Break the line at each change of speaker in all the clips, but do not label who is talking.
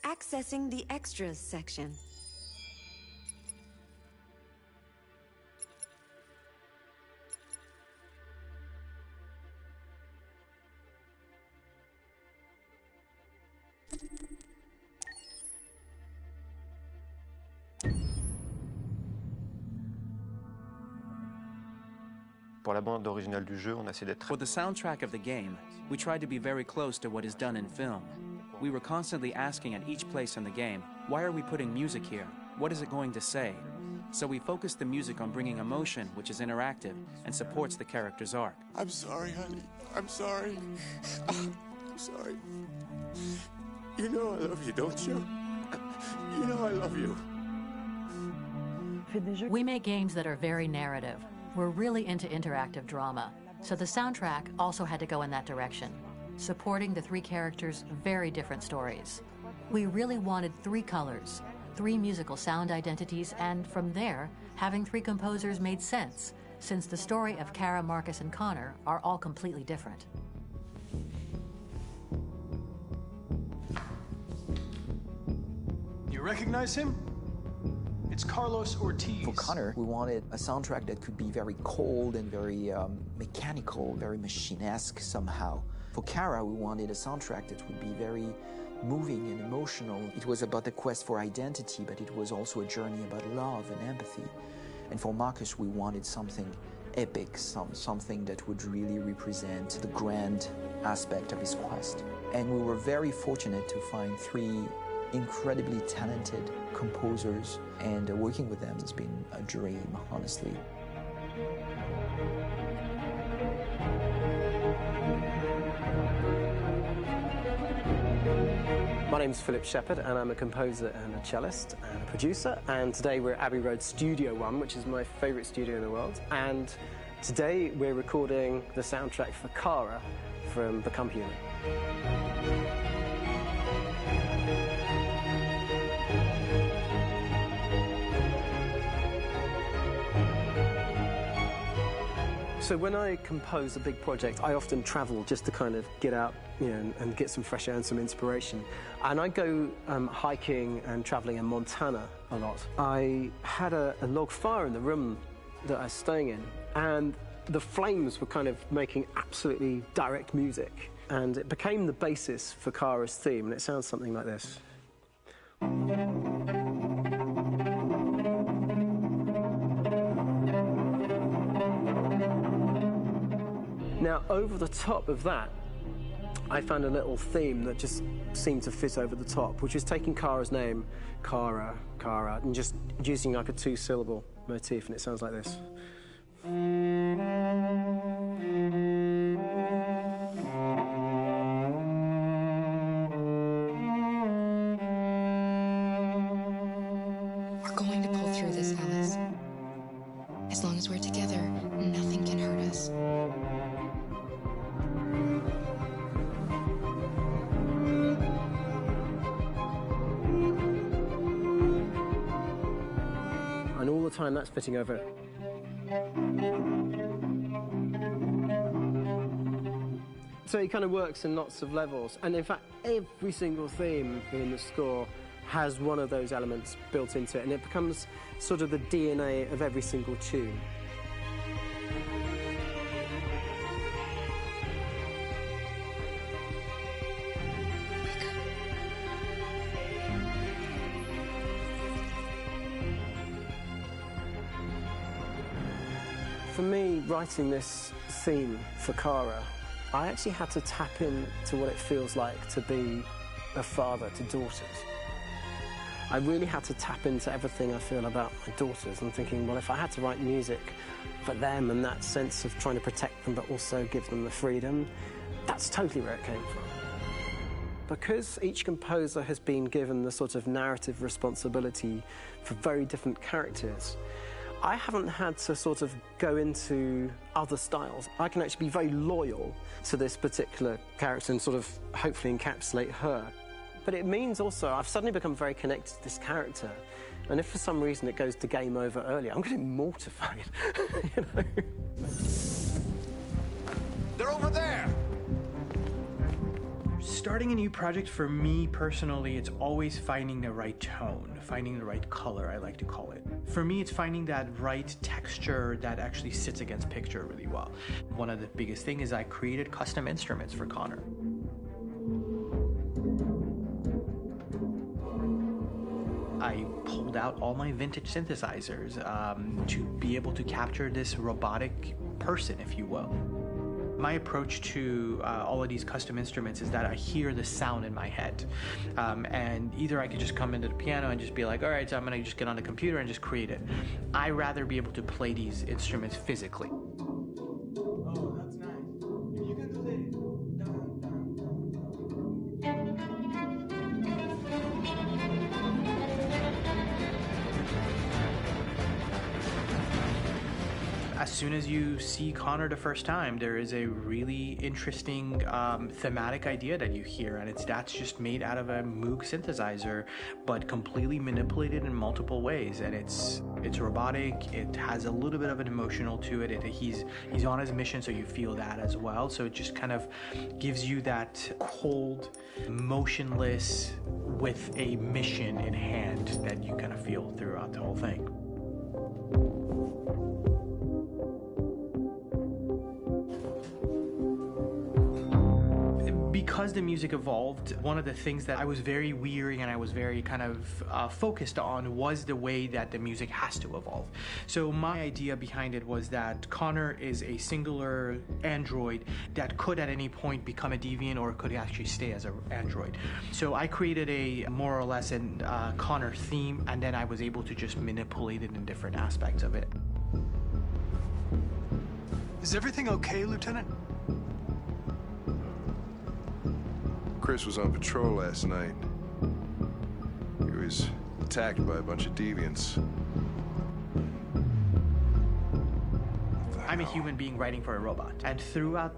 Accessing the extras section.
Pour la bande originale du jeu, on a essayé d'être...
For the soundtrack of the game, we tried to be very close to what is done in film. We were constantly asking at each place in the game, why are we putting music here? What is it going to say? So we focused the music on bringing emotion, which is interactive, and supports the character's arc.
I'm sorry, honey. I'm sorry. I'm sorry. You know I love you, don't you? You know I love you.
We make games that are very narrative. We're really into interactive drama, so the soundtrack also had to go in that direction, supporting the three characters' very different stories. We really wanted three colors, three musical sound identities, and from there, having three composers made sense, since the story of Kara, Marcus, and Connor are all completely different.
You recognize him? It's Carlos Ortiz.
For Connor, we wanted a soundtrack that could be very cold and very mechanical, very machine-esque somehow. For Kara, we wanted a soundtrack that would be very moving and emotional. It was about the quest for identity, but it was also a journey about love and empathy. And for Marcus, we wanted something epic, something that would really represent the grand aspect of his quest. And we were very fortunate to find three incredibly talented composers, and working with them has been a dream, honestly.
My name's Philip Shepherd, and I'm a composer and a cellist and a producer, and today we're at Abbey Road Studio One, which is my favourite studio in the world, and today we're recording the soundtrack for Kara from Become Human. So when I compose a big project, I often travel just to kind of get out, and get some fresh air and some inspiration. And I go hiking and traveling in Montana a lot. I had a log fire in the room that I was staying in, and the flames were kind of making absolutely direct music. And it became the basis for Kara's theme, and it sounds something like this. Now, over the top of that, I found a little theme that just seemed to fit over the top, which is taking Kara's name, Kara, and just using like a two-syllable motif, and it sounds like this.
We're going to pull through this, Alice. As long as we're together, nothing can hurt us.
And all the time that's fitting over it. So it kind of works in lots of levels. And in fact, every single theme in the score has one of those elements built into it, and it becomes sort of the DNA of every single tune. For me, writing this theme for Kara, I actually had to tap into what it feels like to be a father to daughters. I really had to tap into everything I feel about my daughters and thinking, well, if I had to write music for them and that sense of trying to protect them but also give them the freedom, that's totally where it came from. Because each composer has been given the sort of narrative responsibility for very different characters, I haven't had to sort of go into other styles. I can actually be very loyal to this particular character and sort of hopefully encapsulate her. But it means also I've suddenly become very connected to this character. And if for some reason it goes to game over early, I'm getting mortified, you know?
They're over there!
Starting a new project for me personally, it's always finding the right tone, finding the right color, I like to call it. For me, it's finding that right texture that actually sits against picture really well. One of the biggest things is I created custom instruments for Connor. I pulled out all my vintage synthesizers to be able to capture this robotic person, if you will. My approach to all of these custom instruments is that I hear the sound in my head. And either I could just come into the piano and just be like, all right, so I'm gonna just get on the computer and just create it. I rather be able to play these instruments physically.
Oh, that's nice. You can do the
As soon as you see Connor the first time, there is a really interesting thematic idea that you hear, and that's just made out of a Moog synthesizer, but completely manipulated in multiple ways. And it's robotic. It has a little bit of an emotional to it. He's on his mission, so you feel that as well. So it just kind of gives you that cold, motionless, with a mission in hand that you kind of feel throughout the whole thing. Because the music evolved, one of the things that I was very weary and I was very kind of focused on was the way that the music has to evolve. So my idea behind it was that Connor is a singular android that could at any point become a deviant or could actually stay as an android. So I created a more or less an Connor theme, and then I was able to just manipulate it in different aspects of it.
Is everything okay, Lieutenant?
Chris was on patrol last night. He was attacked by a bunch of deviants.
I'm a human being writing for a robot, and throughout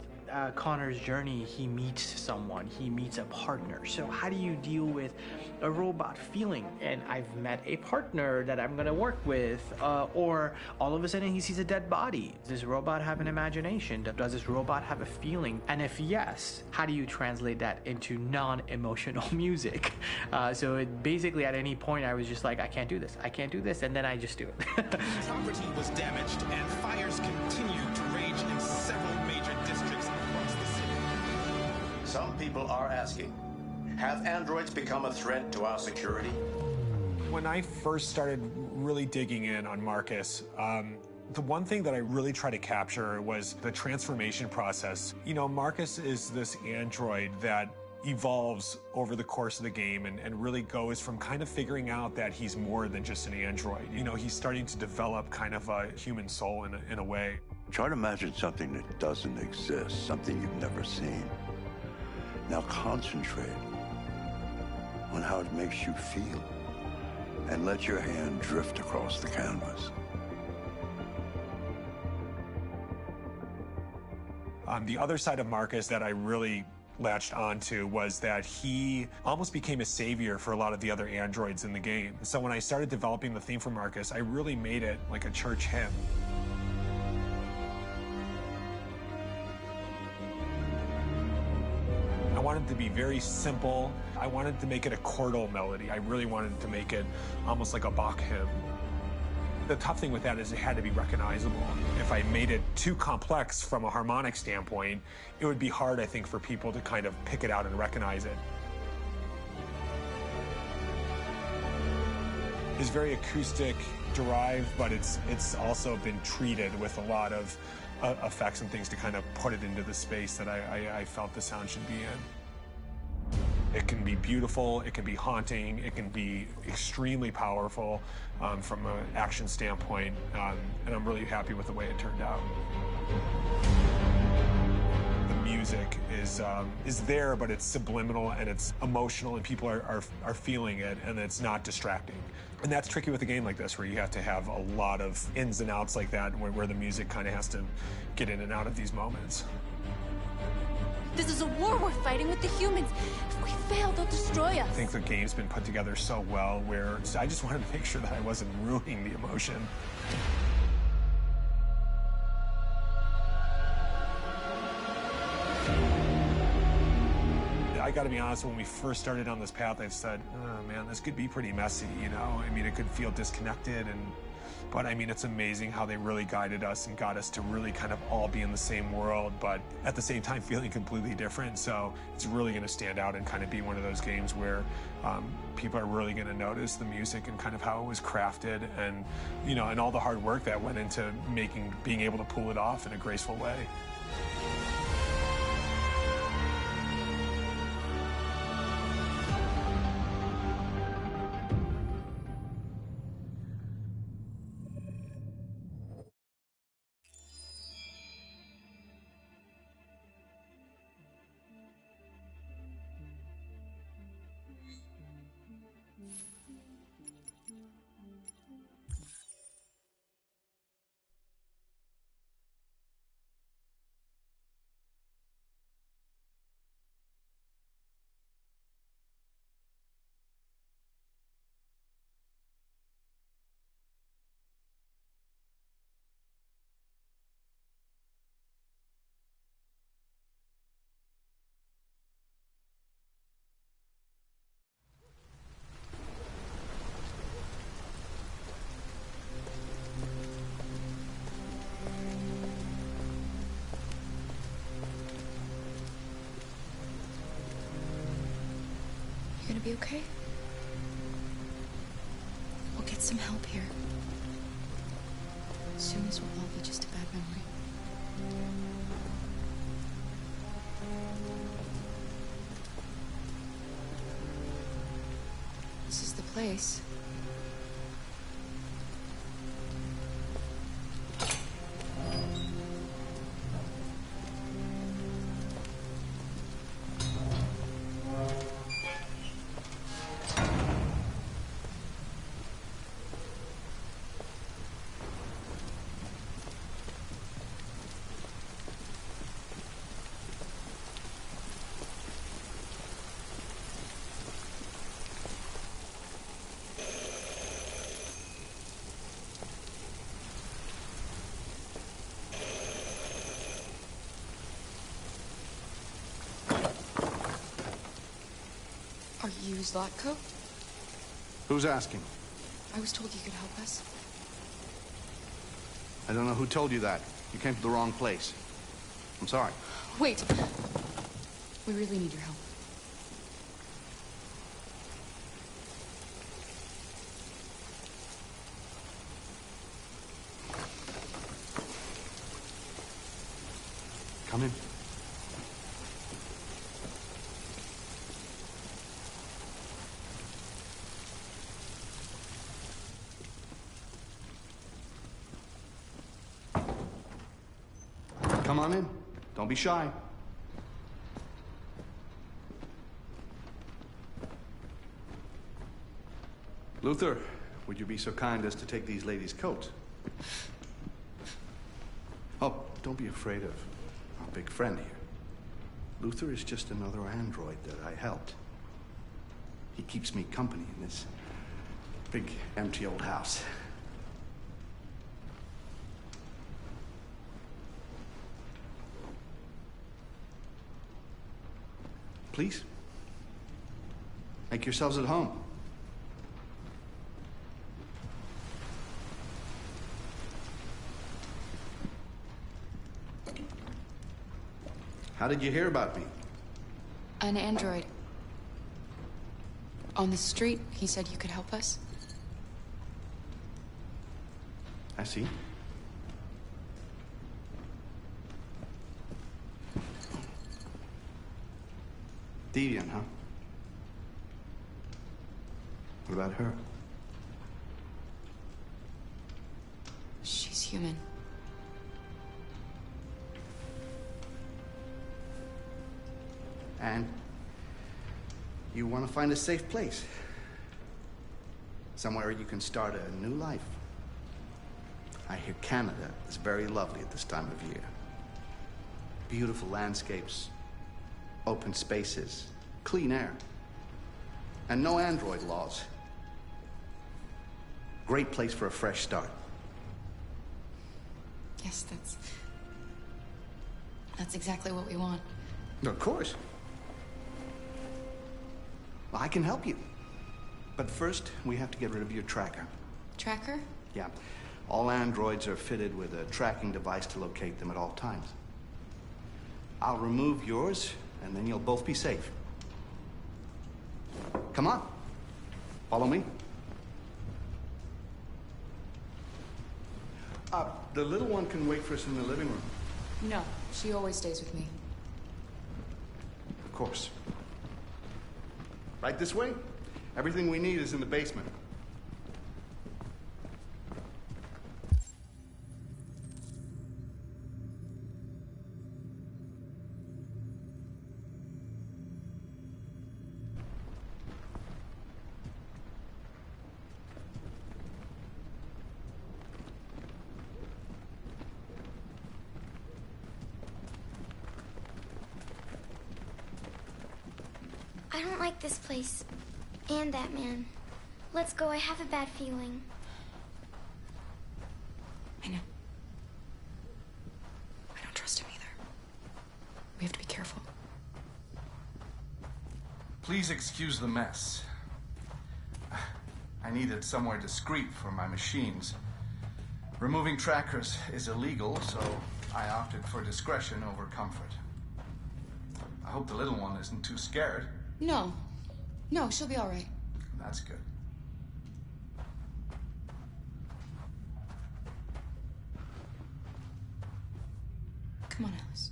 Connor's journey, he meets someone, he meets a partner. So how do you deal with a robot feeling? And I've met a partner that I'm gonna work with, or all of a sudden he sees a dead body. Does this robot have an imagination? Does this robot have a feeling? And if yes, how do you translate that into non-emotional music? So it basically at any point I was just like, I can't do this, and then I just do it.
Property was damaged and fires continue to rage in several major districts across the city.
Some people are asking, have androids become a threat to our security?
When I first started really digging in on Marcus, the one thing that I really tried to capture was the transformation process. You know, Marcus is this android that evolves over the course of the game and really goes from kind of figuring out that he's more than just an android. You know, he's starting to develop kind of a human soul in a way.
Try to imagine something that doesn't exist, something you've never seen. Now concentrate on how it makes you feel and let your hand drift across the canvas.
The other side of Marcus that I really latched onto was that he almost became a savior for a lot of the other androids in the game. So when I started developing the theme for Marcus, I really made it like a church hymn. I wanted it to be very simple. I wanted to make it a chordal melody. I really wanted to make it almost like a Bach hymn. The tough thing with that is it had to be recognizable. If I made it too complex from a harmonic standpoint, it would be hard, I think, for people to kind of pick it out and recognize it. It's very acoustic derived, but it's also been treated with a lot of effects and things to kind of put it into the space that I felt the sound should be in. It can be beautiful, it can be haunting, it can be extremely powerful from an action standpoint, and I'm really happy with the way it turned out. The music is there, but it's subliminal and it's emotional, and people are feeling it, and it's not distracting. And that's tricky with a game like this, where you have to have a lot of ins and outs like that, where the music kind of has to get in and out of these moments.
This is a war we're fighting with the humans. If we fail, they'll destroy us.
I think the game's been put together so well where I just wanted to make sure that I wasn't ruining the emotion. I gotta be honest, when we first started on this path, I said, oh man, this could be pretty messy, you know? I mean, it could feel disconnected, but I mean, it's amazing how they really guided us and got us to really kind of all be in the same world, but at the same time feeling completely different. So it's really gonna stand out and kind of be one of those games where people are really gonna notice the music and kind of how it was crafted and, you know, and all the hard work that went into being able to pull it off in a graceful way.
You're gonna be okay? We'll get some help here. Soon this will all be just a bad memory. This is the place. Are you Zlatko?
Who's asking?
I was told you could help us.
I don't know who told you that. You came to the wrong place. I'm sorry.
Wait. We really need your help.
Come in. Come on in. Don't be shy. Luther, would you be so kind as to take these ladies' coats? Oh, don't be afraid of our big friend here. Luther is just another android that I helped. He keeps me company in this big, empty old house. Please, make yourselves at home. How did you hear about me?
An android. On the street, he said you could help us.
I see. Deviant, huh? What about her?
She's human.
And you want to find a safe place. Somewhere you can start a new life. I hear Canada is very lovely at this time of year. Beautiful landscapes, open spaces, clean air, and no android laws. Great place for a fresh start.
Yes, that's exactly what we want.
Of course. I can help you. But first, we have to get rid of your tracker.
Tracker?
Yeah. All androids are fitted with a tracking device to locate them at all times. I'll remove yours, and then you'll both be safe. Come on. Follow me. The little one can wait for us in the living room.
No, she always stays with me.
Of course. Right this way? Everything we need is in the basement.
I don't like this place. And that man. Let's go, I have a bad feeling.
I know. I don't trust him either. We have to be careful.
Please excuse the mess. I needed somewhere discreet for my machines. Removing trackers is illegal, so I opted for discretion over comfort. I hope the little one isn't too scared.
No. No, she'll be all right.
That's good.
Come on, Alice.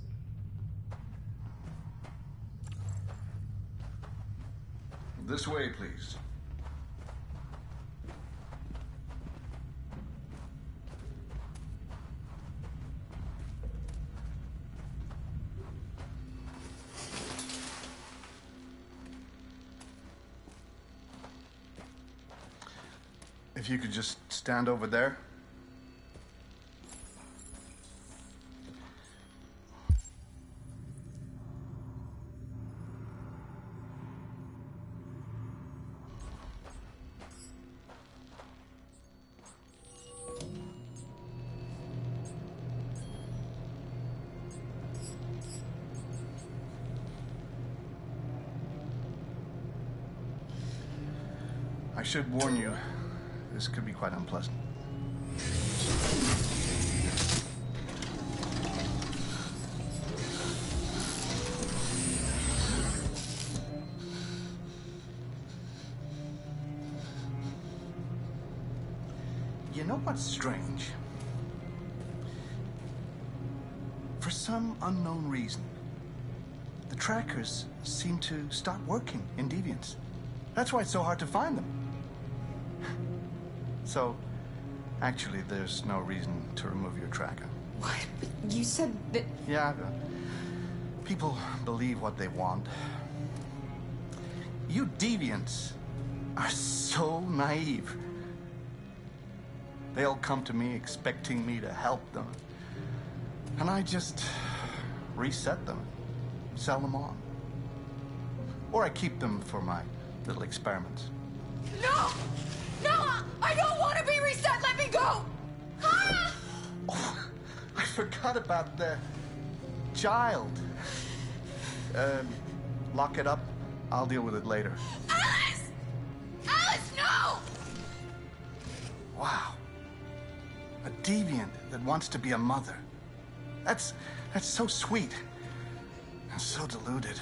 This way, please. If you could just stand over there. I should warn you. This could be quite unpleasant. You know what's strange? For some unknown reason, the trackers seem to stop working in Deviants. That's why it's so hard to find them. So, actually, there's no reason to remove your tracker.
What? But you said that...
Yeah, people believe what they want. You deviants are so naive. They'll come to me expecting me to help them. And I just reset them, sell them on. Or I keep them for my little experiments.
No! No! I don't want to be reset! Let me go! Ah!
Oh, I forgot about the child. Lock it up. I'll deal with it later.
Alice! Alice, no!
Wow. A deviant that wants to be a mother. That's so sweet. And so deluded.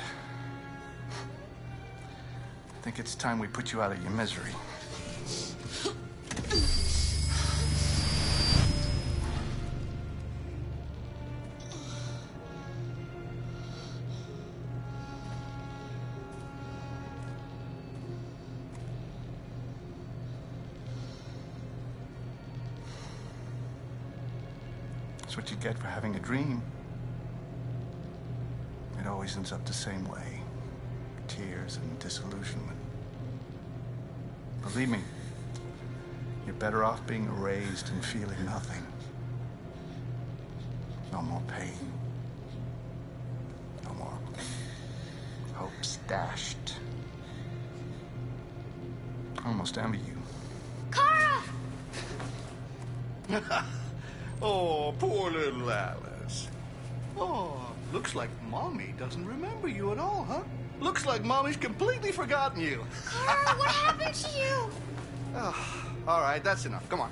I think it's time we put you out of your misery. That's what you get for having a dream. It always ends up the same way. Tears and disillusionment. Believe me, you're better off being erased and feeling nothing. No more pain. No more hopes dashed. I almost envy you.
Kara!
Oh, poor little Alice. Oh,
Looks like Mommy doesn't remember you at all, huh? Looks like Mommy's completely forgotten you.
Kara, what happened to you?
Oh, all right, that's enough. Come on.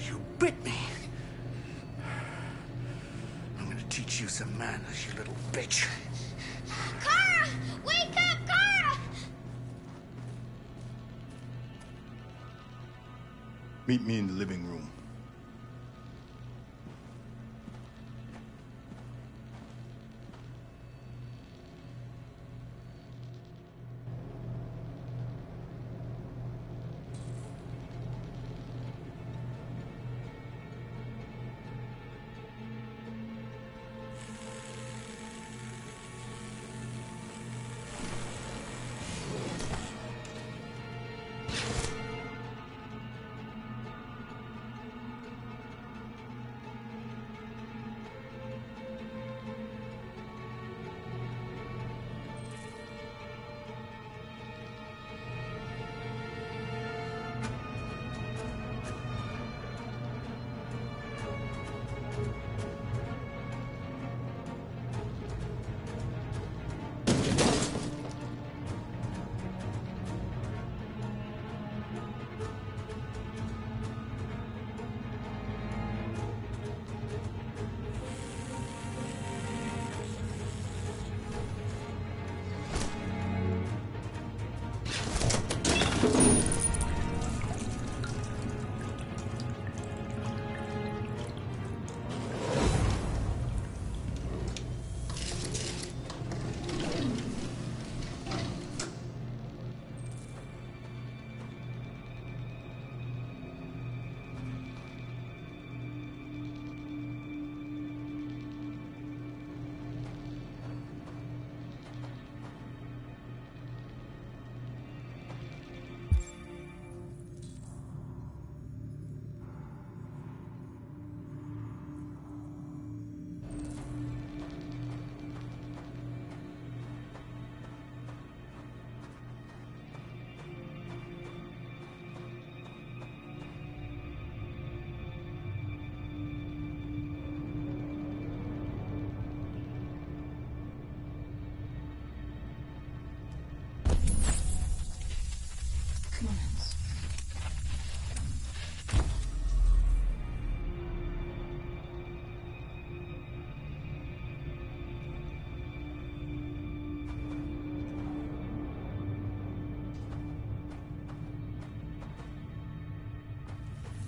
You bit me. I'm gonna teach you some manners, you little bitch.
Kara! Wake up, Kara!
Meet me in the living room.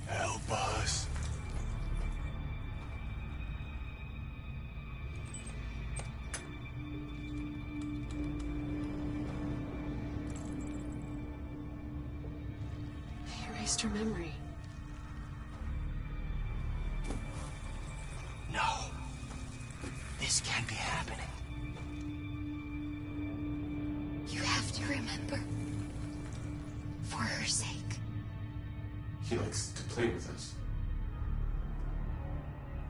Help us.
They erased her memory.
No. This can't be happening.
You have to remember. For her sake.
He likes to play with us.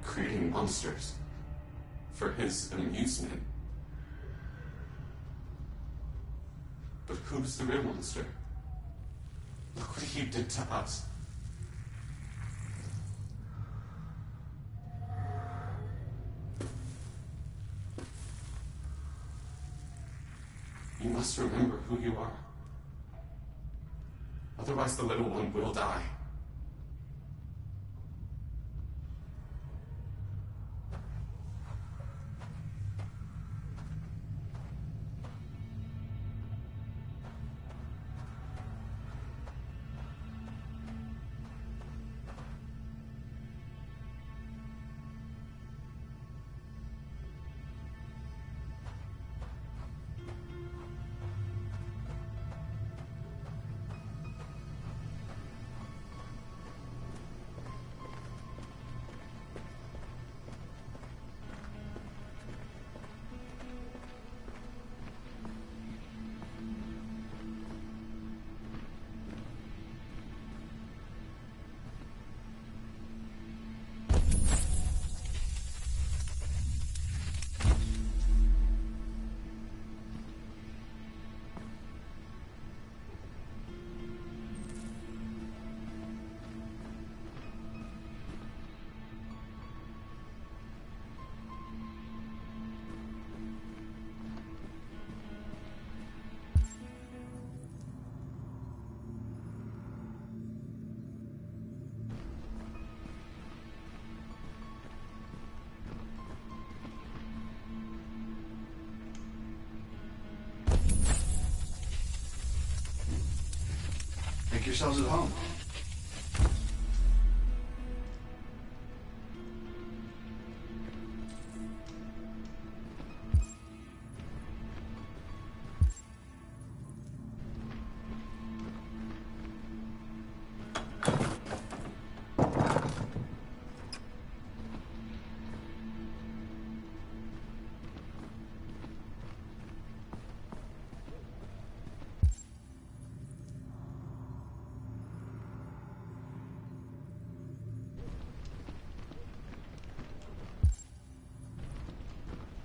Creating monsters. For his amusement. But who's the real monster? Look what he did to us. You must remember who you are. Otherwise, the little one will die.
Make yourselves at home.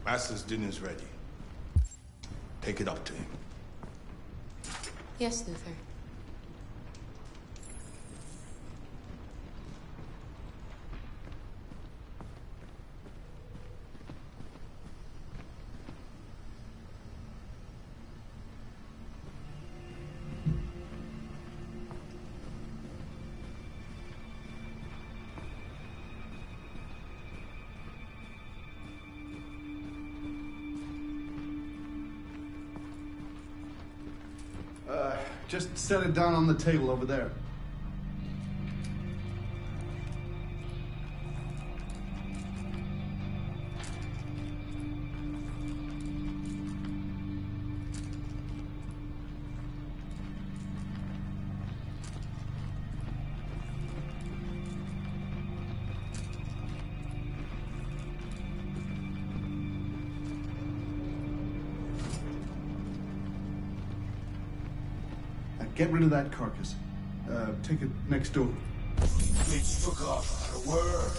Master's dinner's ready. Take it up to him.
Yes, Luther.
Just set it down on the table over there. Get rid of that carcass. Take it next door.
Bitch forgot how to work.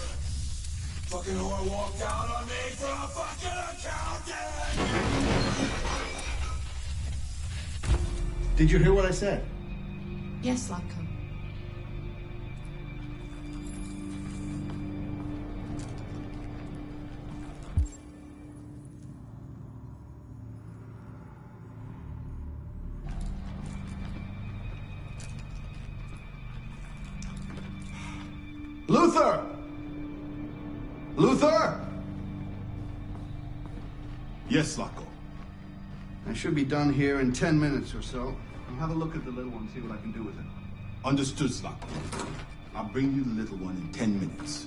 Fucking whore walked out on me for a fucking accountant!
Did you hear what I said?
Yes, Latko.
Luther! Luther!
Yes, Latko.
I should be done here in 10 minutes or so. I'll have a look at the little one, see what I can do with it.
Understood, Latko. I'll bring you the little one in 10 minutes.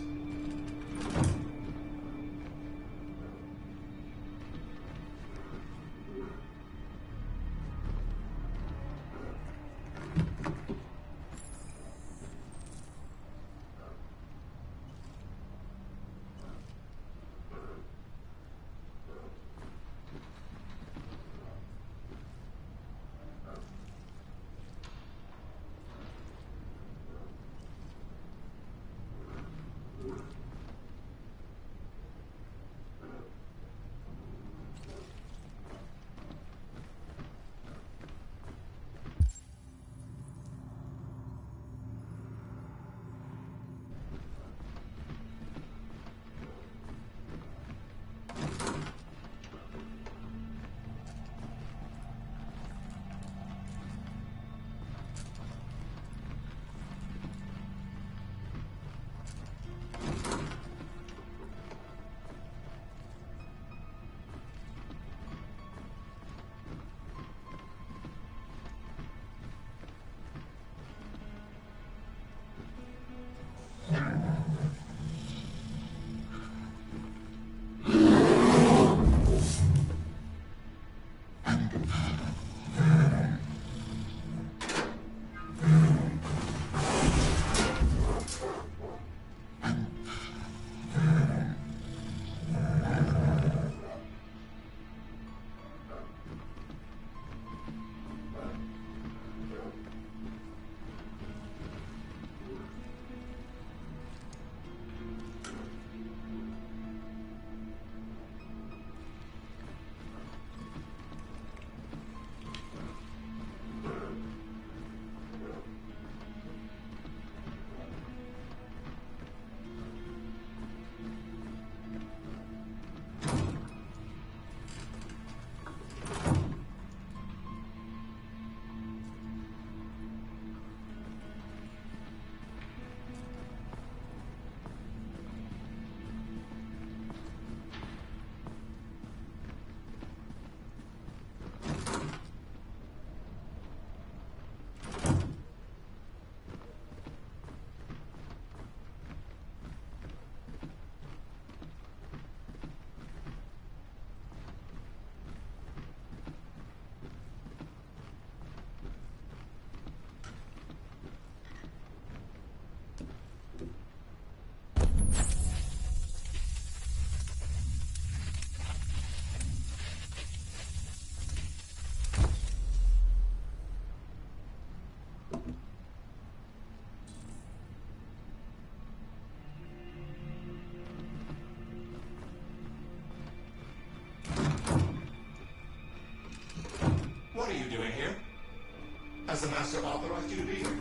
the Master authorized you to be here?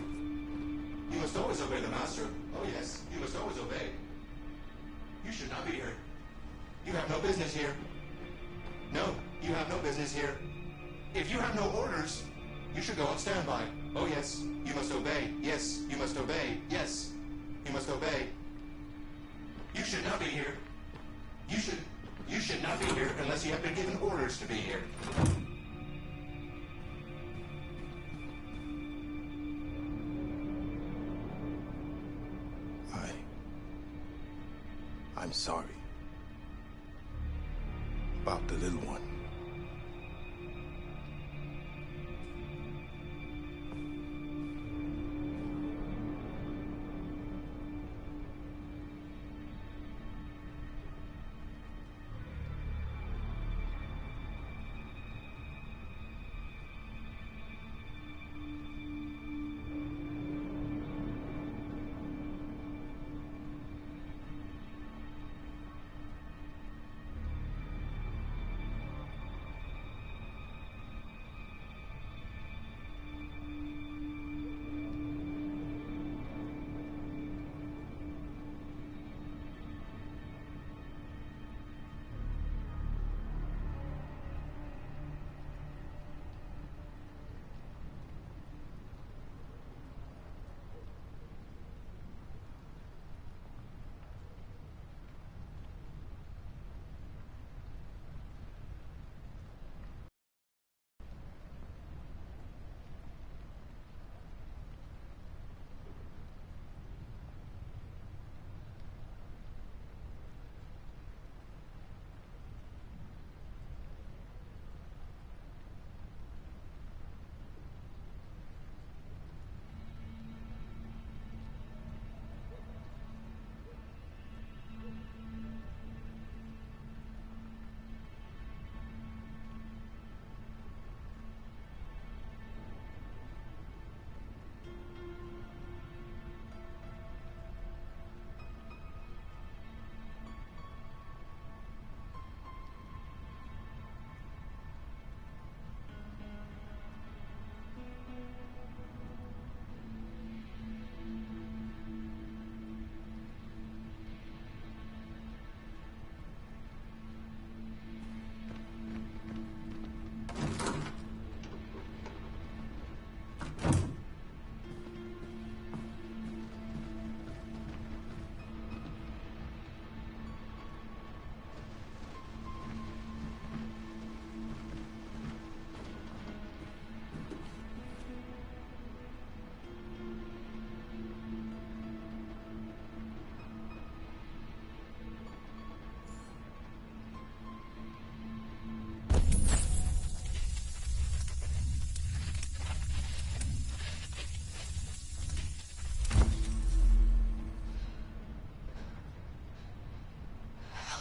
You must always obey the Master. Oh yes, you must always obey. You should not be here. You have no business here. No, you have no business here. If you have no orders, you should go on standby. Oh yes, you must obey. Yes, you must obey. Yes, you must obey. You should not be here. You should not be here unless you have been given orders to be here. I'm sorry about the little one.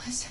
Alice?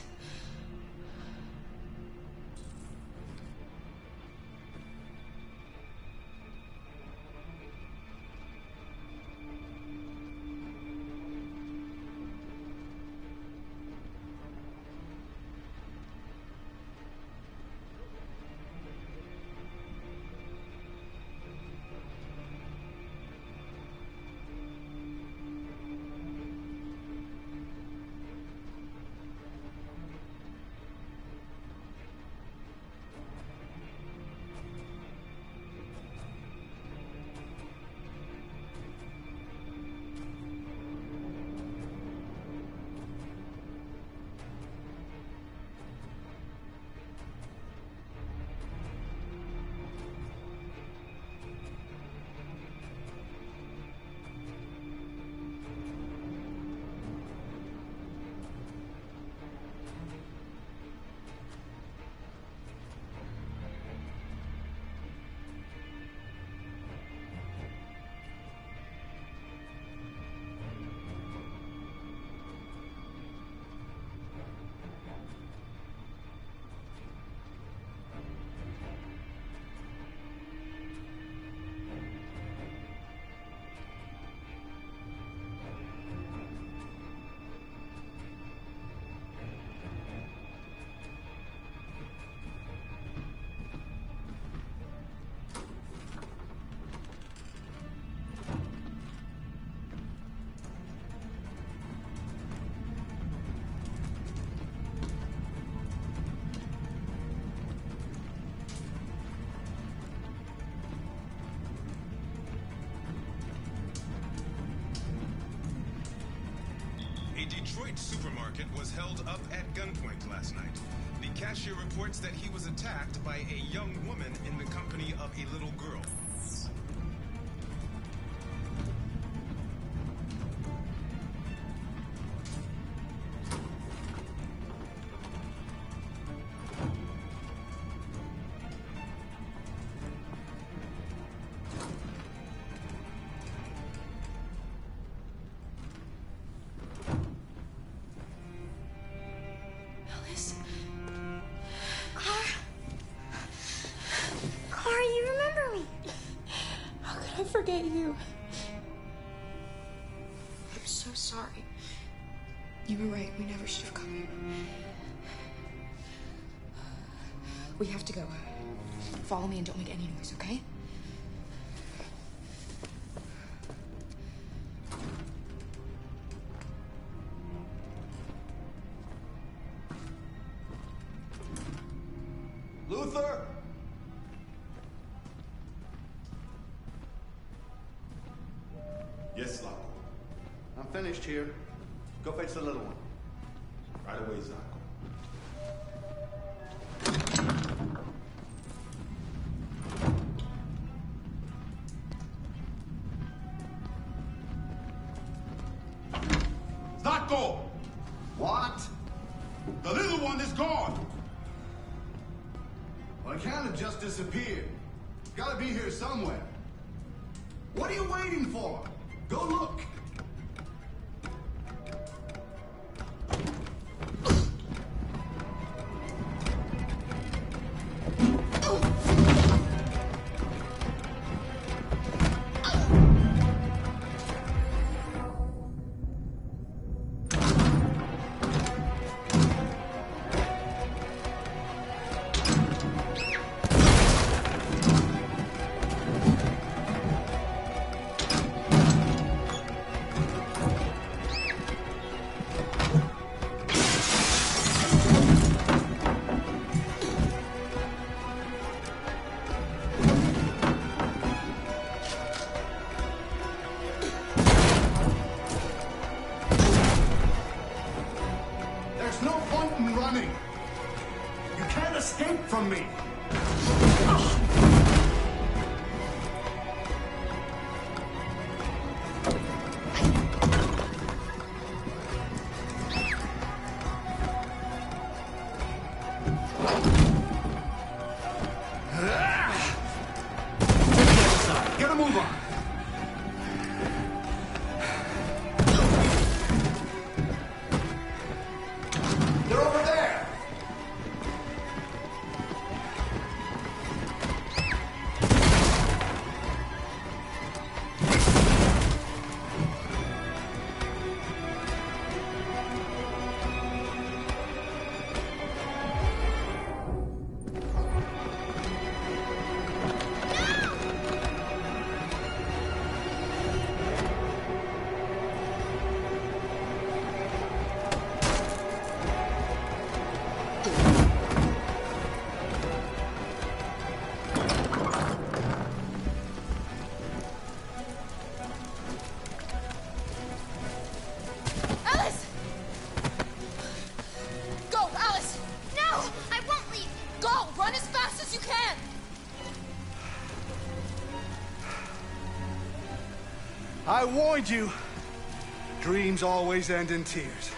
Point supermarket was held up at gunpoint last night. The cashier reports that he was attacked by a young woman in the company of a little girl.
Forget you. I'm so sorry. You were right. We never should have come here. We have to go. Follow me and don't make any noise, okay?
Luther!
Yes, Zako.
I'm finished here. Go fetch the little one.
Right away, Zako. Zako!
What?
The little one is gone!
Well, it can't have just disappeared. Gotta be here somewhere. What are you waiting for? Go look!
From me.
Get a move on. They're over there.
I warned you. Dreams always end in tears.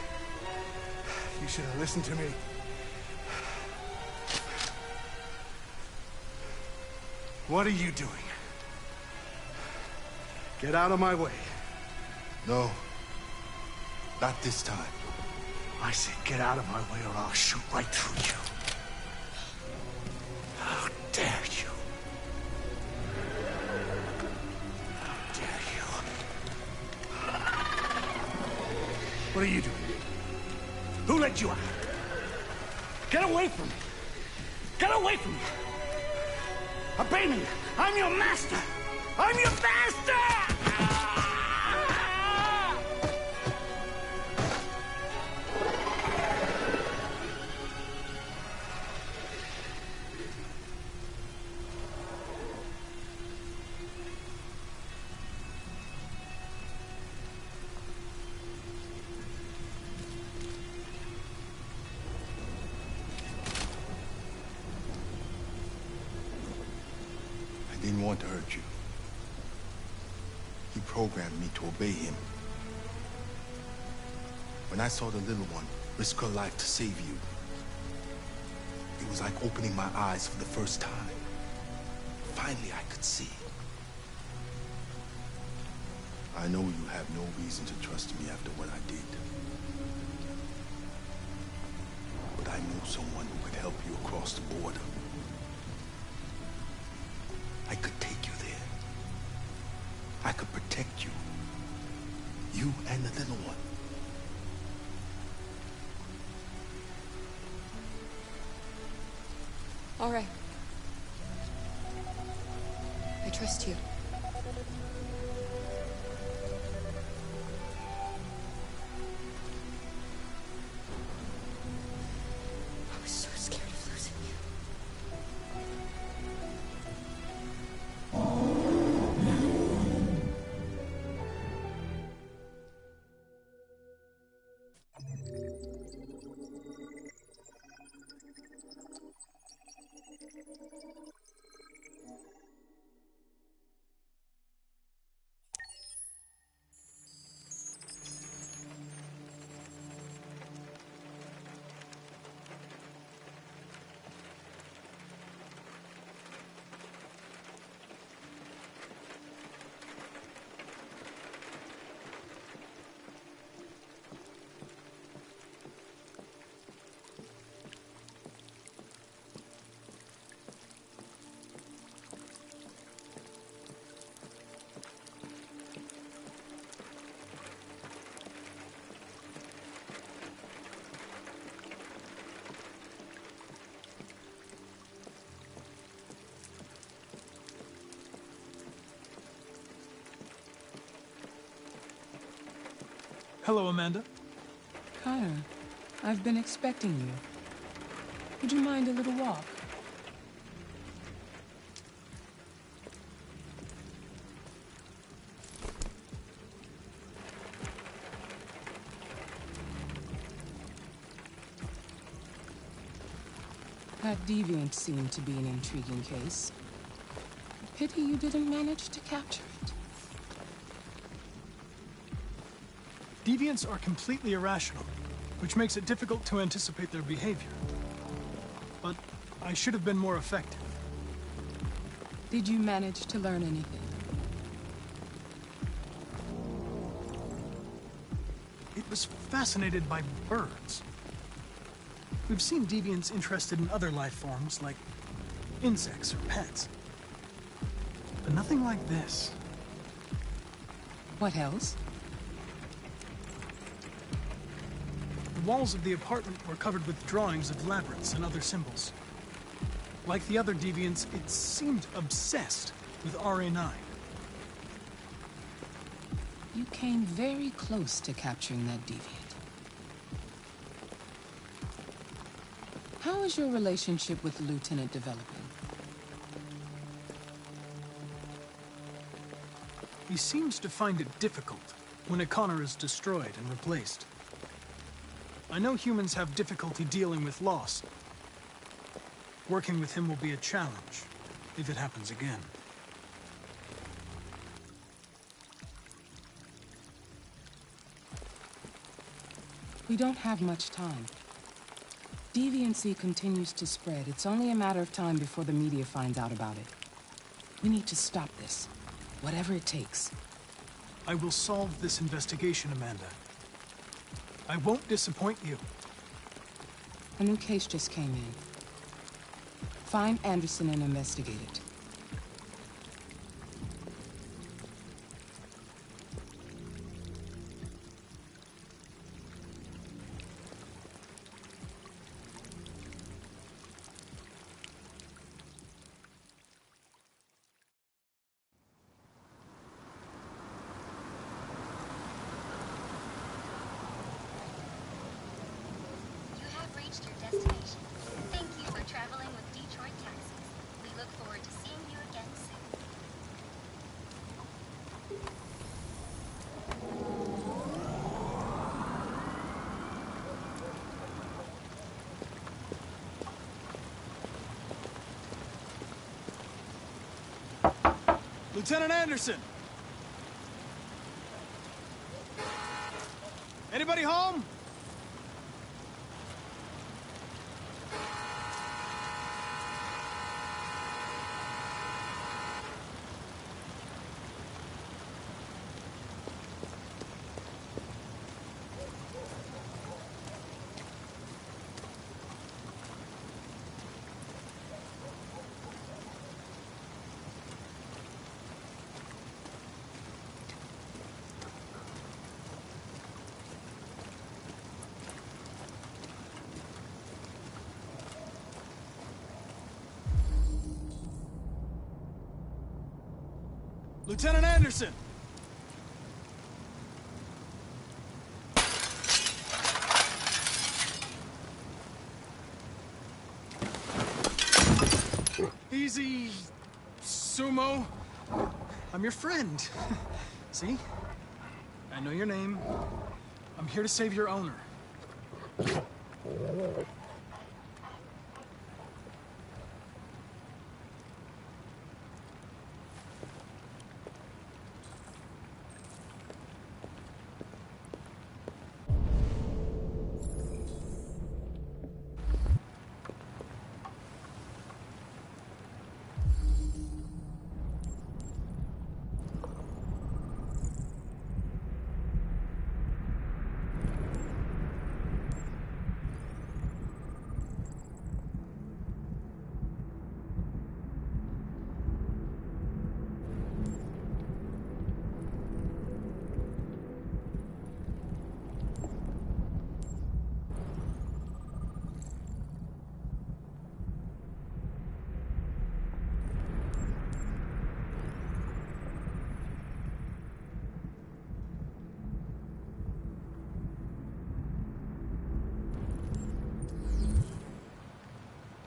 You should have listened to me. What are you doing? Get out of my way.
No. Not this time.
I said get out of my way or I'll shoot right through you. How dare you? How dare you? What are you doing? Who let you out? Get away from me! Get away from me! Obey me! I'm your master! I'm your master!
didn't want to hurt you. He programmed me to obey him. When I saw the little one risk her life to save you, it was like opening my eyes for the first time. Finally, I could see. I know you have no reason to trust me after what I did. But I know someone who could help you across the border. I could take you there. I could protect you. You and the little one.
All right. I trust you. I was so scared of losing you.
Hello, Amanda.
Connor, I've been expecting you. Would you mind a little walk? That deviant seemed to be an intriguing case. Pity you didn't manage to capture it.
Deviants are completely irrational, which makes it difficult to anticipate their behavior. But I should have been more effective.
Did you manage to learn anything?
It was fascinated by birds. We've seen deviants interested in other life forms, like insects or pets. But nothing like this.
What else?
The walls of the apartment were covered with drawings of labyrinths and other symbols. Like the other deviants, it seemed obsessed with RA9.
You came very close to capturing that deviant. How is your relationship with the Lieutenant developing?
He seems to find it difficult when a Connor is destroyed and replaced. I know humans have difficulty dealing with loss. Working with him will be a challenge, if it happens again.
We don't have much time. Deviancy continues to spread. It's only a matter of time before the media finds out about it. We need to stop this, whatever it takes.
I will solve this investigation, Amanda. I won't disappoint you.
A new case just came in. Find Anderson and investigate it.
You have reached your destination. Thank you for traveling with Detroit Taxis. We look forward to seeing
Lieutenant Anderson! Anybody home? Lieutenant Anderson! Easy, Sumo. I'm your friend. See? I know your name. I'm here to save your owner.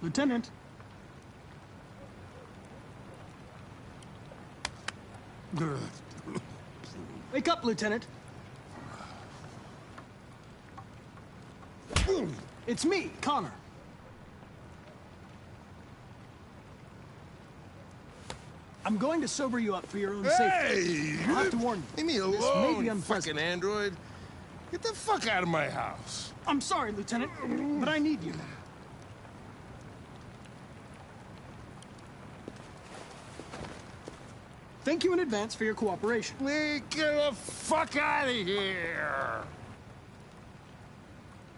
Lieutenant. Wake up, Lieutenant. It's me, Connor. I'm going to sober you up for your own safety.
Hey!
I'll have to warn you.
Leave me alone,
This may be unpleasant.
fucking android. Get the fuck out of my house.
I'm sorry, Lieutenant, but I need you. Thank you in advance for your cooperation.
Get the fuck out of here!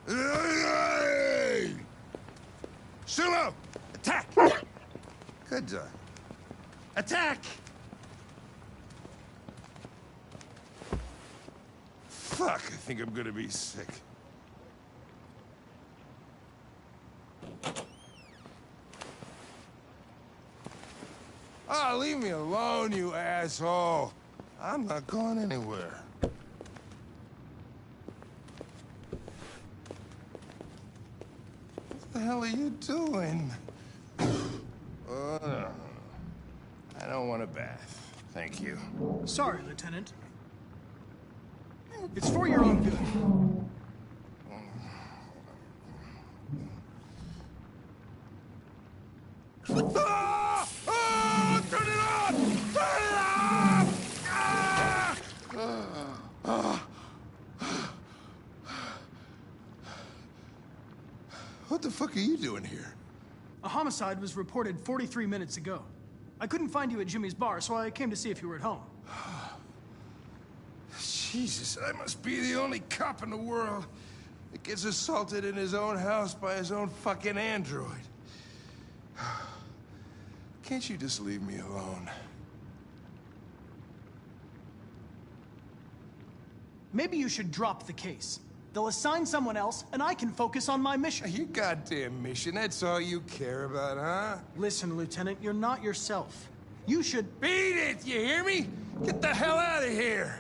Hey! Sumo! Attack! Good job. Attack! Fuck, I think I'm gonna be sick. Oh, leave me alone, you asshole. I'm not going anywhere. What the hell are you doing? I don't want a bath. Thank you.
Sorry, Lieutenant. It's for your own good.
Turn it off! Turn it off! What the fuck are you doing here?
A homicide was reported 43 minutes ago. I couldn't find you at Jimmy's bar, so I came to see if you were at home.
Jesus, I must be the only cop in the world that gets assaulted in his own house by his own fucking android. Can't you just leave me alone?
Maybe you should drop the case. They'll assign someone else, and I can focus on my mission.
Your goddamn mission, that's all you care about, huh?
Listen, Lieutenant, you're not yourself. You should...
Beat it, you hear me? Get the hell out of here!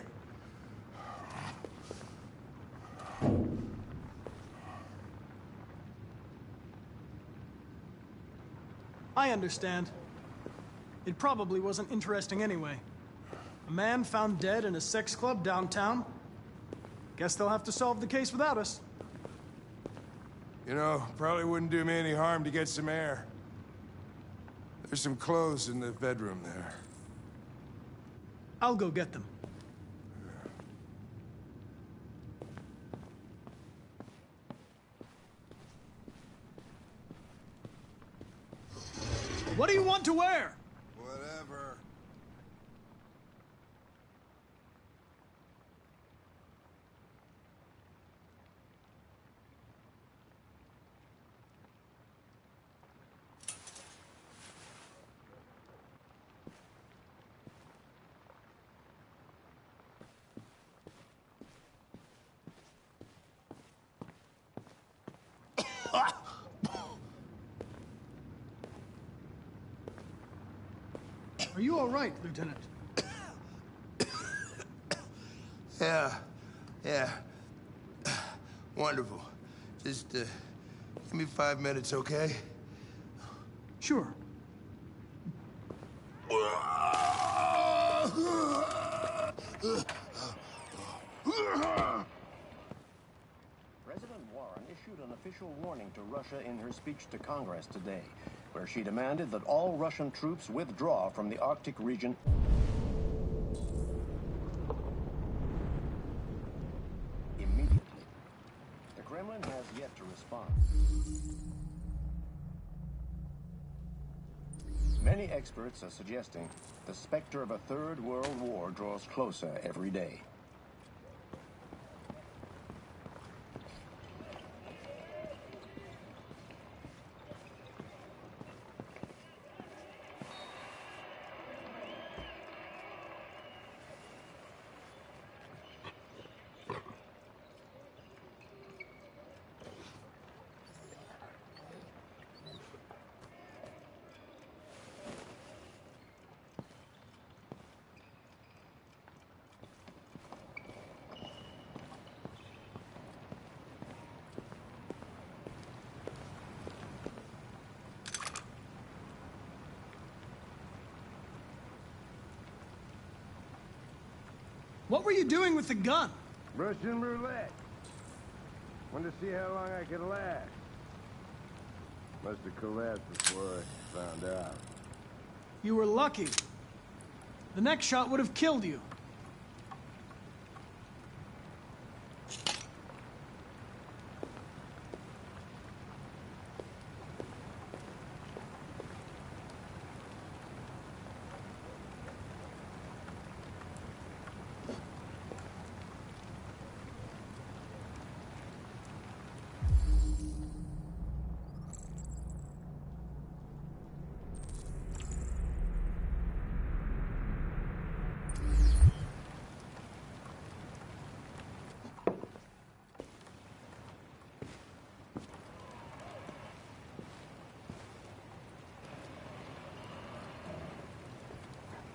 I understand. It probably wasn't interesting anyway. A man found dead in a sex club downtown. Guess they'll have to solve the case without us.
You know, probably wouldn't do me any harm to get some air. There's some clothes in the bedroom there.
I'll go get them. What do you want to wear?
Whatever.
Are you all right, Lieutenant?
Yeah. Wonderful. Just, give me 5 minutes, okay?
Sure.
President Warren issued an official warning to Russia in her speech to Congress today, where she demanded that all Russian troops withdraw from the Arctic region immediately. The Kremlin has yet to respond. Many experts are suggesting the specter of a third world war draws closer every day.
What were you doing with the gun?
Russian roulette. Wanted to see how long I could last. Must have collapsed before I found out.
You were lucky. The next shot would have killed you.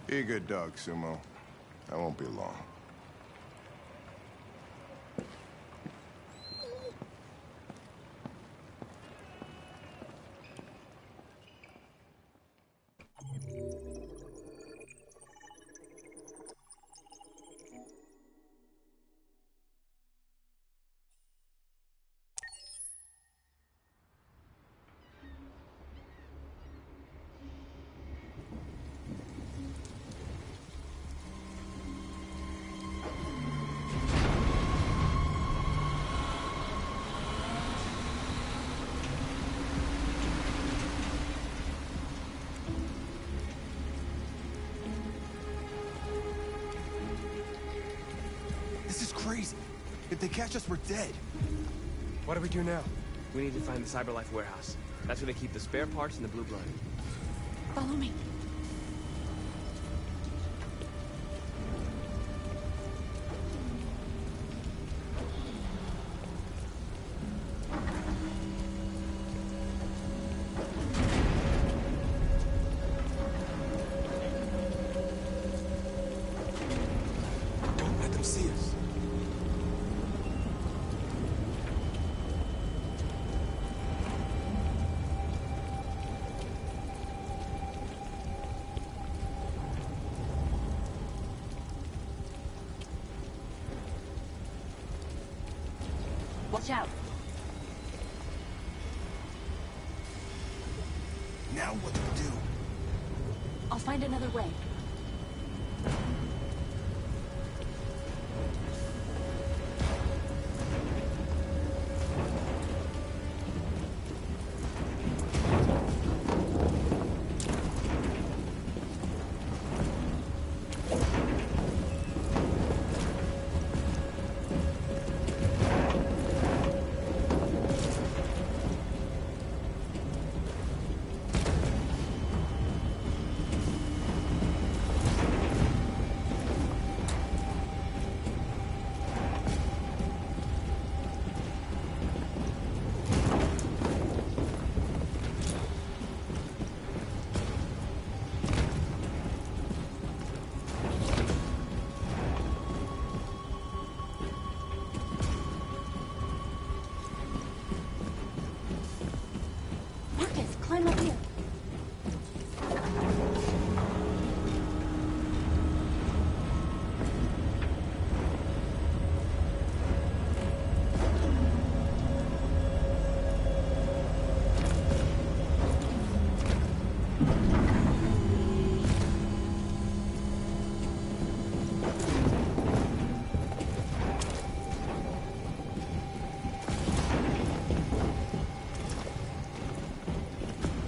Be a good dog, Sumo. I won't be long.
Crazy. If they catch us, we're dead.
What do we do now? We need to find the CyberLife warehouse. That's where they keep the spare parts and the blue blood.
Follow me.
Don't let them see us.
Watch out.
Now what do we do?
I'll find another way.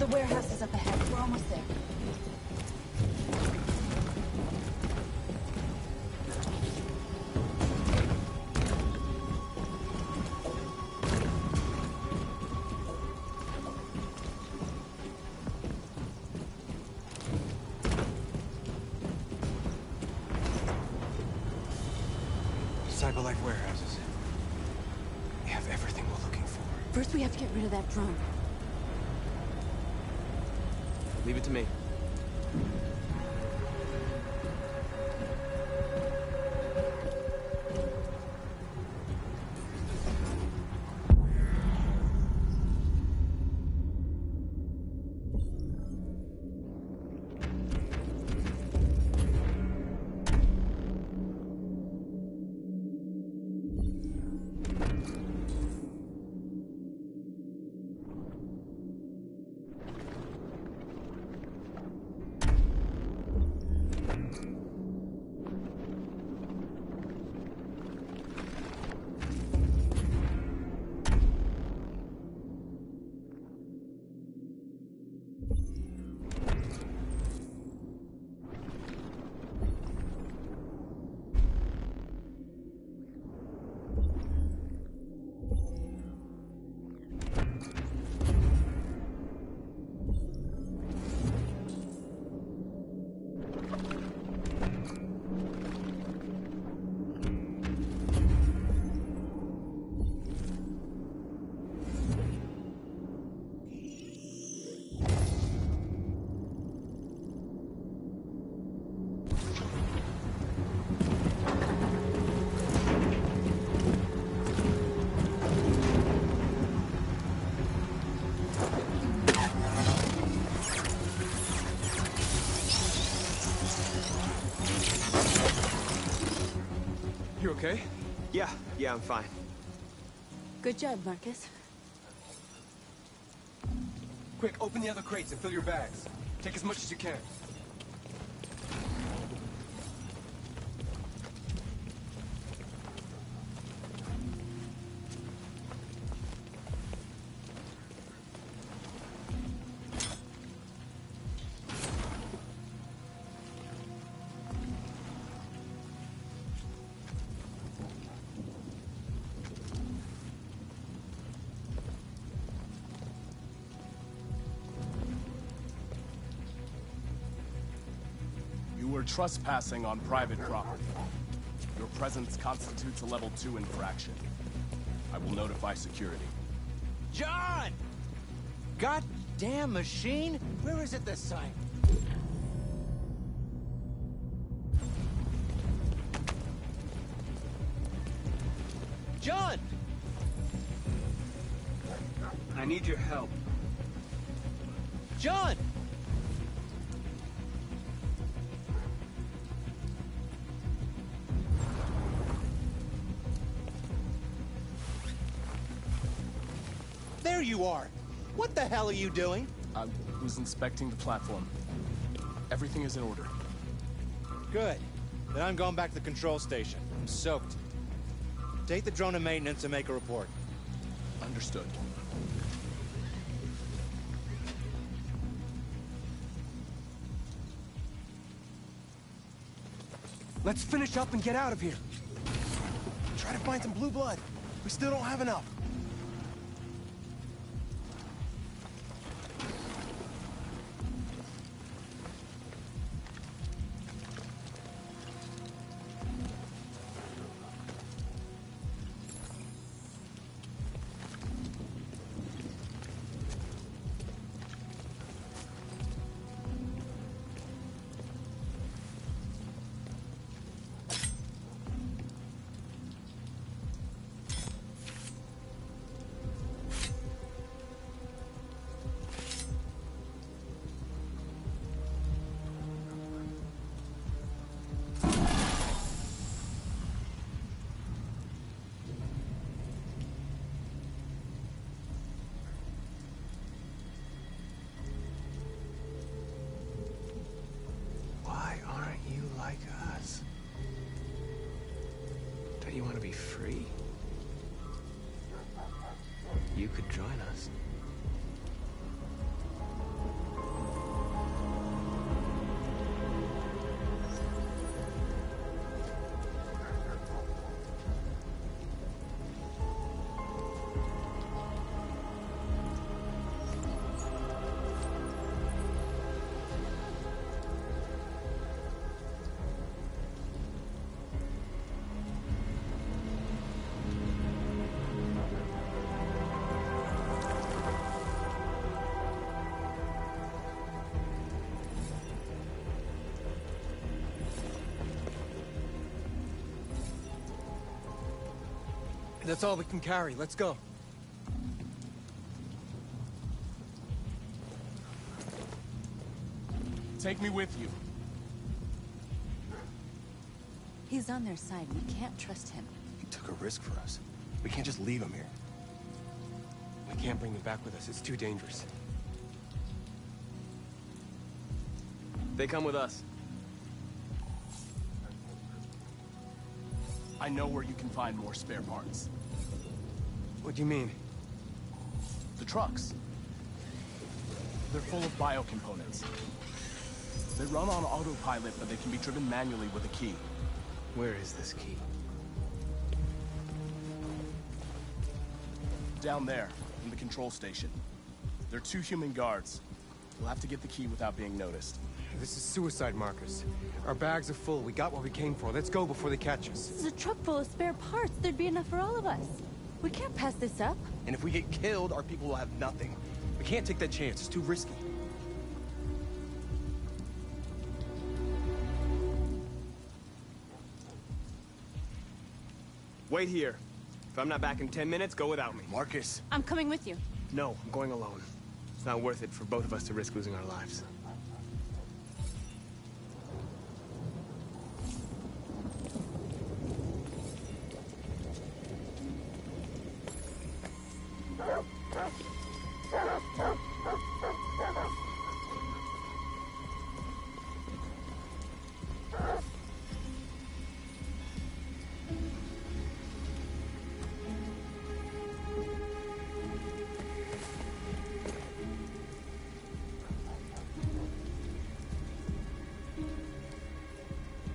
The warehouse is up ahead. We're almost there.
CyberLife warehouses. We have everything we're looking for.
First, we have to get rid of that drone.
Leave it to me. You okay? Yeah, I'm fine.
Good job, Marcus.
Quick, open the other crates and fill your bags. Take as much as you can.
You were trespassing on private property. Your presence constitutes a level 2 infraction. I will notify security.
John! Goddamn machine! Where is it this time? John!
I need your help.
John! There you are! What the hell are you doing?
I was inspecting the platform. Everything is in order.
Good. Then I'm going back to the control station. I'm soaked. Take the drone to maintenance and make a report.
Understood.
Let's finish up and get out of here.
Try to find some blue blood. We still don't have enough.
You want to be free? You could join us.
That's all we can carry. Let's go.
Take me with you.
He's on their side. We can't trust him.
He took a risk for us. We can't just leave him here. We can't bring him back with us. It's too dangerous. They come with us.
I know where you can find more spare parts.
What do you mean?
The trucks. They're full of biocomponents. They run on autopilot, but they can be driven manually with a key.
Where is this key?
Down there, in the control station. There are 2 human guards. We'll have to get the key without being noticed.
This is suicide, Marcus. Our bags are full. We got what we came for. Let's go before they catch us.
This is a truck full of spare parts. There'd be enough for all of us. We can't pass this up.
And if we get killed, our people will have nothing. We can't take that chance. It's too risky. Wait here. If I'm not back in 10 minutes, go without me. Marcus.
I'm coming with you.
No, I'm going alone. It's not worth it for both of us to risk losing our lives.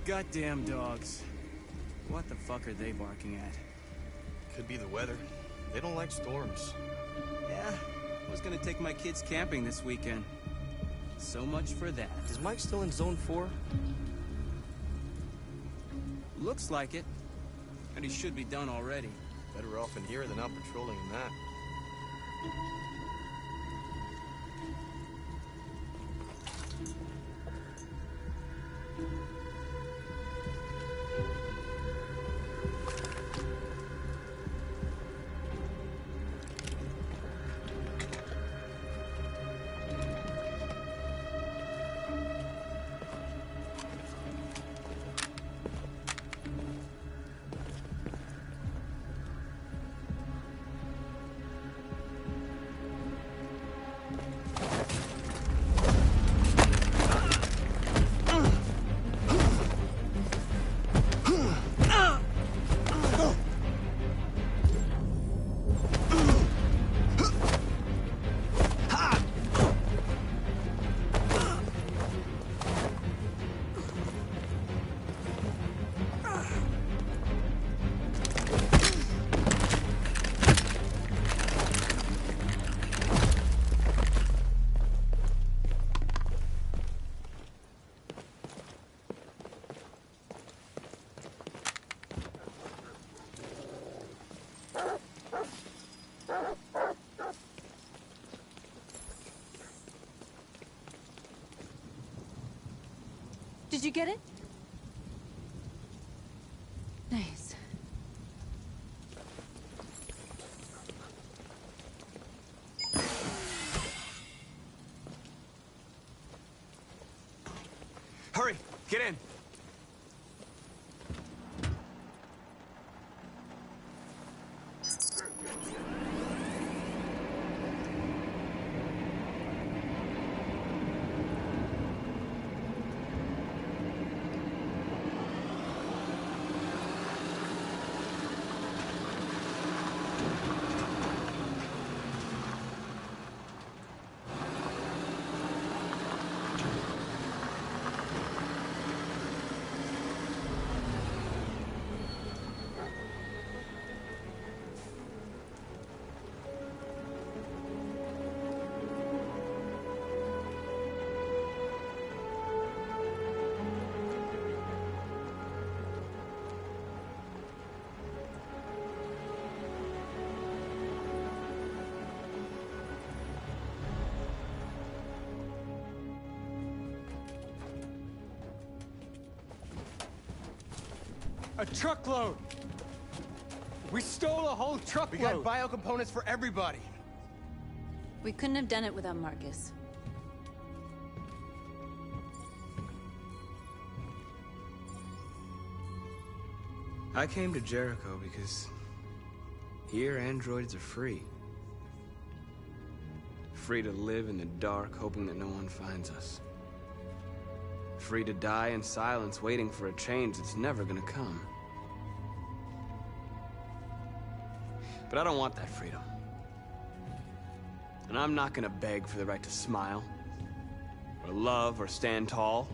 Goddamn dogs. What the fuck are they barking at?
Could be the weather. They don't like storms.
Yeah, I was gonna take my kids camping this weekend. So much for that.
Is Mike still in Zone 4?
Looks like it. And he should be done already.
Better off in here than out patrolling in that.
Did you get it? Nice.
Hurry! Get in!
A truckload!
We stole a whole truckload. We got bio components for everybody.
We couldn't have done it without Marcus.
I came to Jericho because here androids are free. Free to live in the dark, hoping that no one finds us. Free to die in silence, waiting for a change that's never gonna come. But I don't want that freedom. And I'm not gonna beg for the right to smile, or love, or stand tall.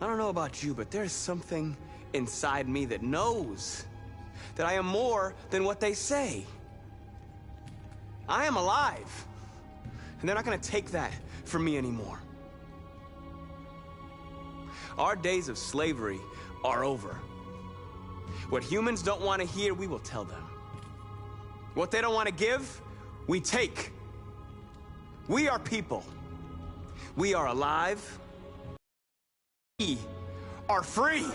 I don't know about you, but there's something inside me that knows that I am more than what they say. I am alive, and they're not gonna take that from me anymore. Our days of slavery are over. What humans don't want to hear, we will tell them. What they don't want to give, we take. We are people. We are alive. We are free.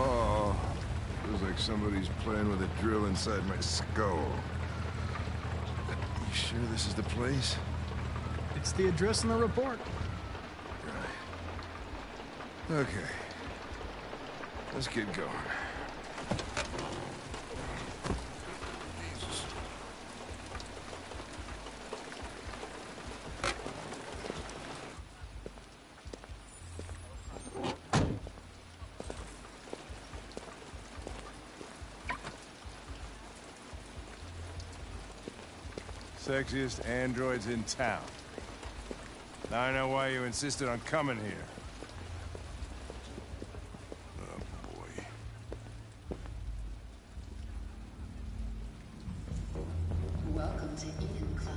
Oh, feels like somebody's playing with a drill inside my skull. You sure this is the place?
It's the address in the report.
Right. Okay. Let's get going. Sexiest androids in town. Now I know why you insisted on coming here. Oh, boy.
Welcome to Eden Club.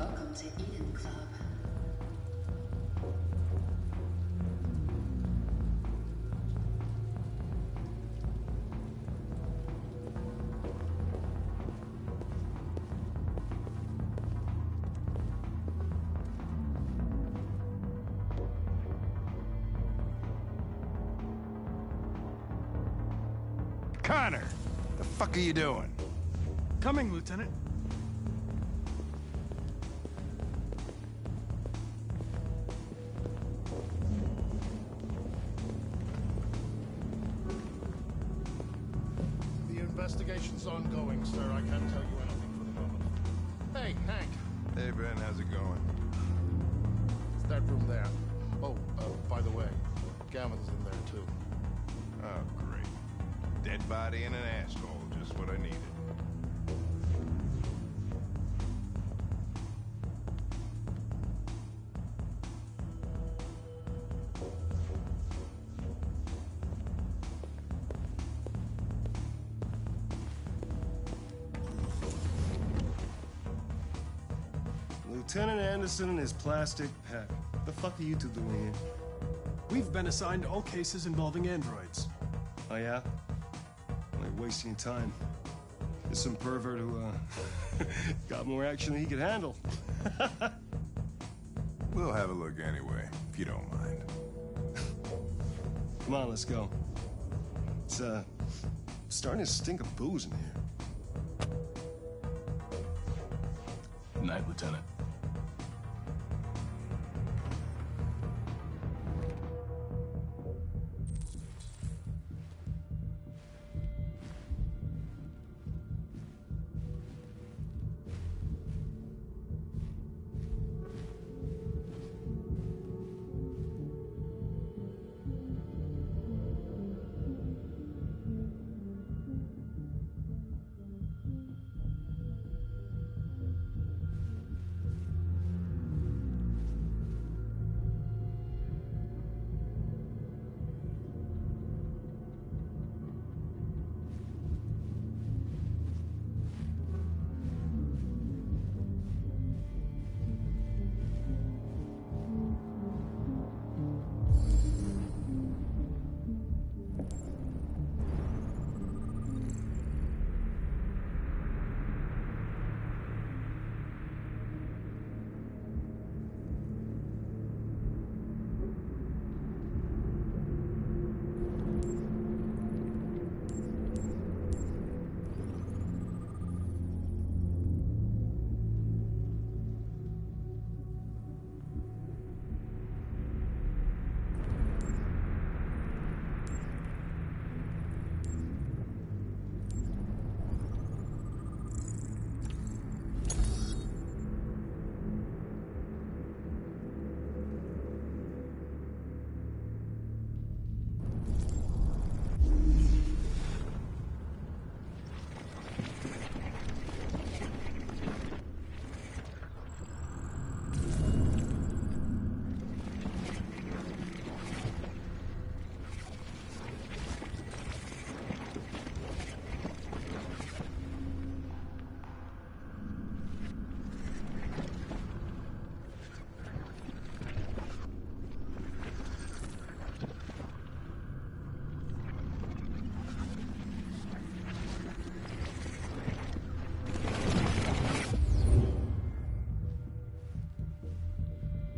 Welcome to Eden Club.
Connor! The fuck are you doing?
Coming, Lieutenant.
The investigation's ongoing, sir. I can't tell you anything for the moment. Hey, Hank.
Hey, Ben, how's it going?
It's that room there. Oh, by the way, Gammon's in there, too.
Oh, great. Dead body and an asshole, just what I needed.
Lieutenant Anderson and his plastic pack. What the fuck are you two doing here?
We've been assigned all cases involving androids.
Oh, yeah? Only wasting your time. There's some pervert who, got more action than he could handle.
We'll have a look anyway, if you don't mind.
Come on, let's go. It's, starting to stink of booze in here.
Good night, Lieutenant.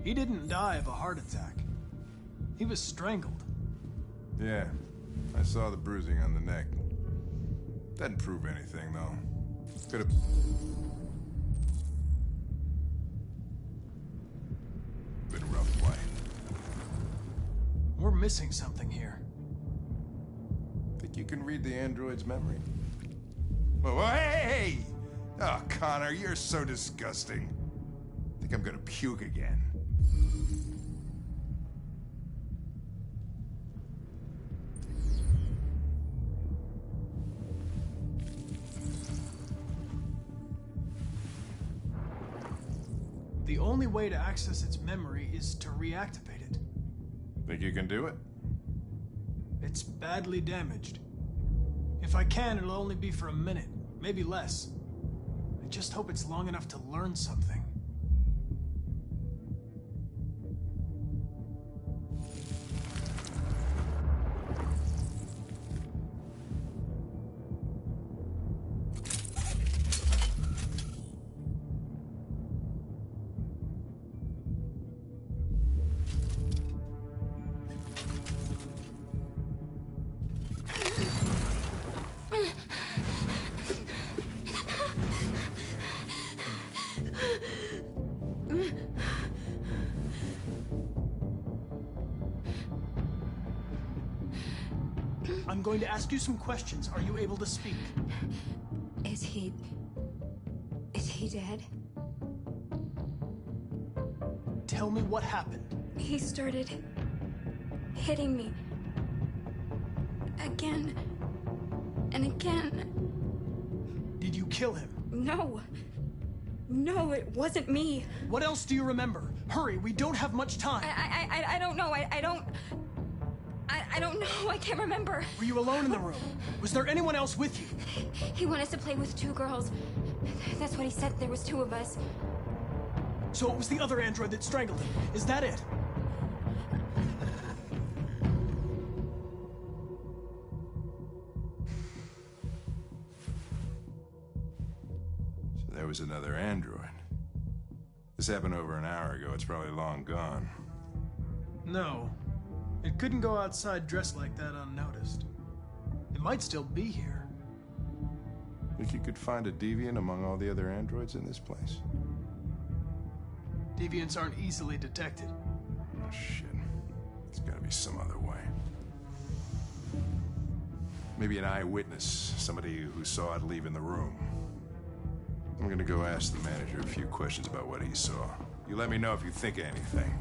He didn't die of a heart attack. He was strangled.
Yeah, I saw the bruising on the neck. Doesn't prove anything, though. Could have... been a rough flight.
We're missing something here.
Think you can read the android's memory? Whoa, hey! Oh, Connor, you're so disgusting. I think I'm gonna puke again.
The only way to access its memory is to reactivate it.
Think you can do it?
It's badly damaged. If I can, it'll only be for a minute, maybe less. I just hope it's long enough to learn something. I'm going to ask you some questions. Are you able to speak?
Is he dead?
Tell me what happened.
He started hitting me. Again. And again.
Did you kill him?
No. No, it wasn't me.
What else do you remember? Hurry, we don't have much time.
I don't know. I don't know. I can't remember.
Were you alone in the room? Was there anyone else with you?
He wanted us to play with 2 girls. That's what he said. There was 2 of us.
So it was the other android that strangled him. Is that it?
So there was another android. This happened over an hour ago. It's probably long gone.
No. It couldn't go outside dressed like that unnoticed. It might still be here.
Think you could find a deviant among all the other androids in this place?
Deviants aren't easily detected.
Oh, shit. There's gotta be some other way. Maybe an eyewitness, somebody who saw it leaving the room. I'm gonna go ask the manager a few questions about what he saw. You let me know if you think of anything.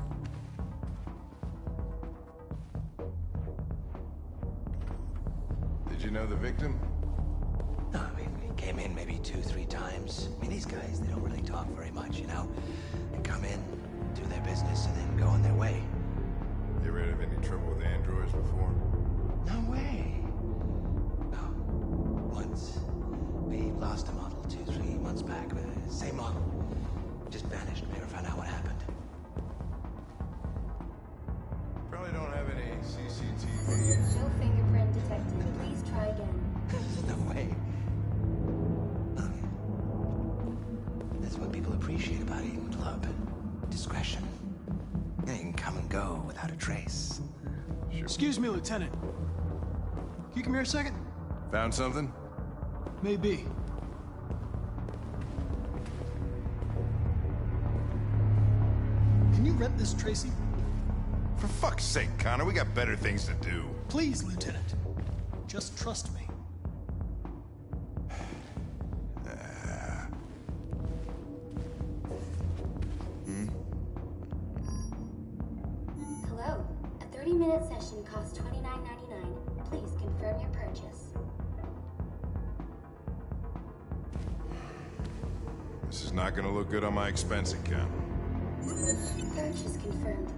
Did you know the victim?
No, I mean, he came in maybe 2-3 times. I mean, these guys, they don't really talk very much, you know? They come in, do their business, and then go on their way.
You ever had any trouble with androids before?
No way. No. Once. We lost a model 2-3 months back. Same model. Just vanished. We never found out what happened.
Probably don't have any CCTV.
No fingerprint detected. Please try again.
No way. That's what people appreciate about Eden Club. Discretion. You can come and go without a trace.
Sure.
Excuse me, Lieutenant. Can you come here a second?
Found something?
Maybe. Can you rent this, Tracy?
For fuck's sake, Connor, we got better things to do.
Please, Lieutenant. Just trust me.
Hello. A 30-minute session costs $29.99. Please confirm your purchase.
This is not gonna look good on my expense account.
Purchase confirmed.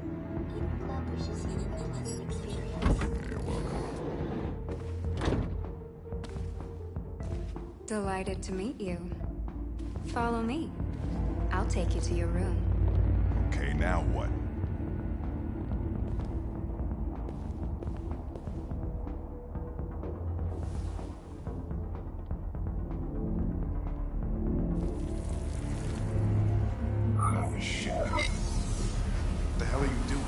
Eden Club wishes you a pleasant experience.
You're welcome.
Delighted to meet you. Follow me. I'll take you to your room.
Okay, now what? Oh, shit. What the hell are you doing?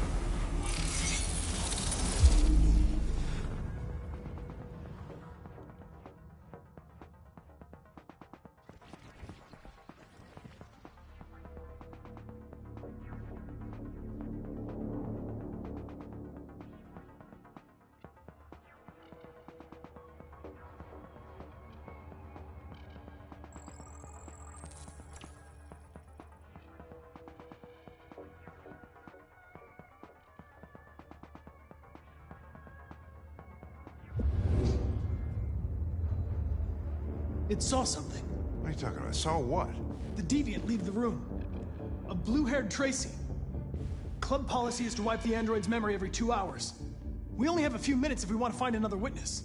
It saw something.
What are you talking about? Saw what?
The deviant leave the room. A blue-haired Tracy. Club policy is to wipe the android's memory every 2 hours. We only have a few minutes if we want to find another witness.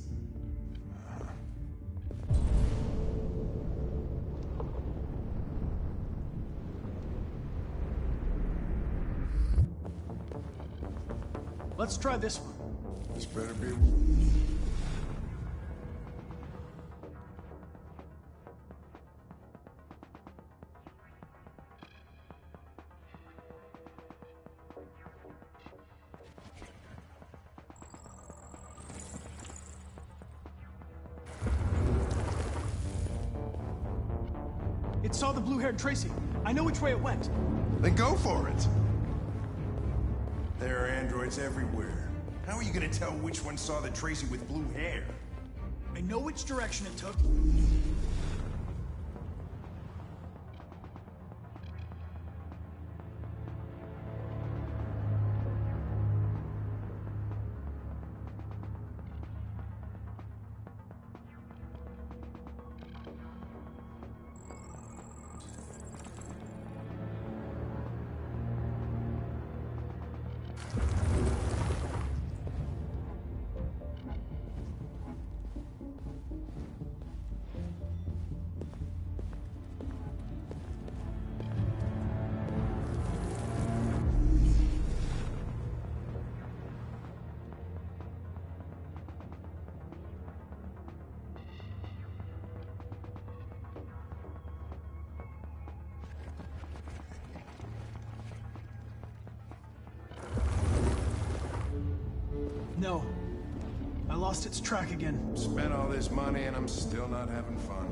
Let's try this one.
This better be...
It saw the blue-haired Tracy. I know which way it went.
Then go for it. There are androids everywhere. How are you gonna tell which one saw the Tracy with blue hair?
I know which direction it took. No. I lost its track again.
Spent all this money and I'm still not having fun.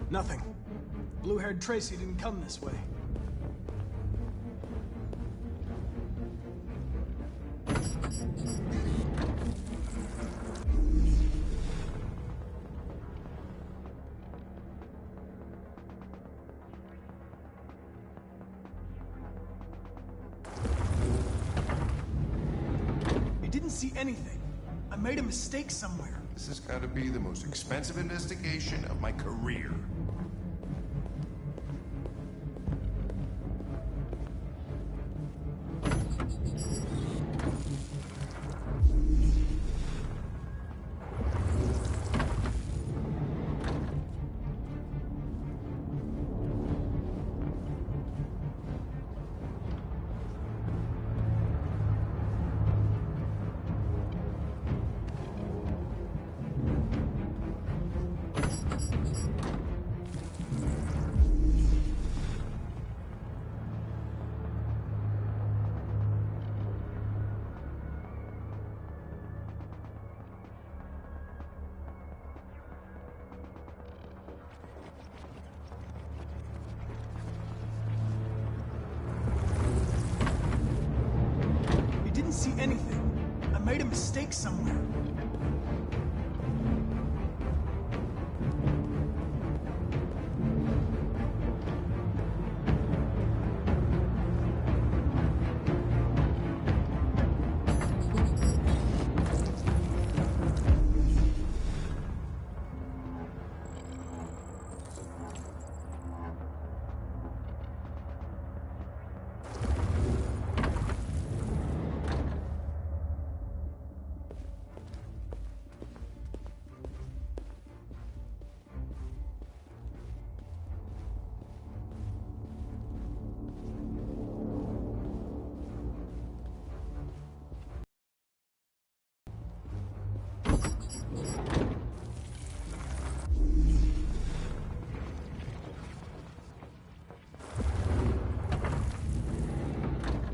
Nothing. Blue-haired Tracy didn't come this way. He didn't see anything. I made a mistake somewhere.
This has got to be the most expensive investigation of my career.
See anything. I made a mistake somewhere.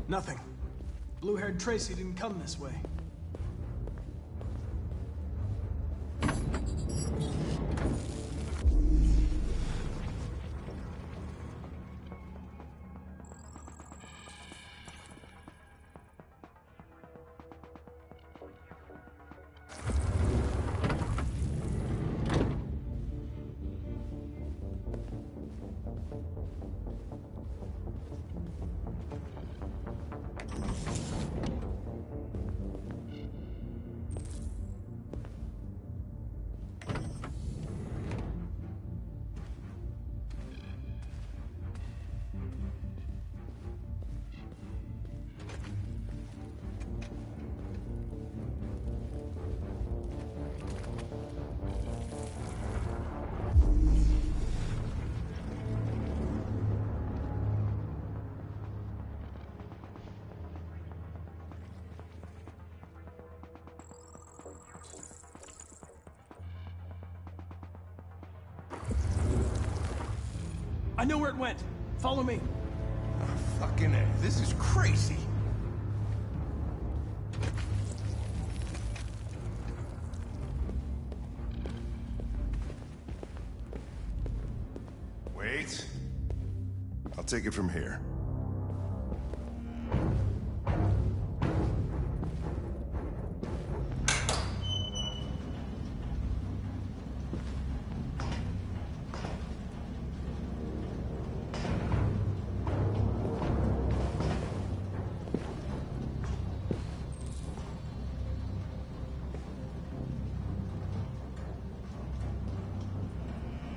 Nothing. Blue-haired Tracy didn't come this way. I know where it went. Follow me.
Oh, Fucking A, this is crazy. Wait. I'll take it from here.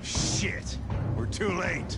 Shit! We're too late!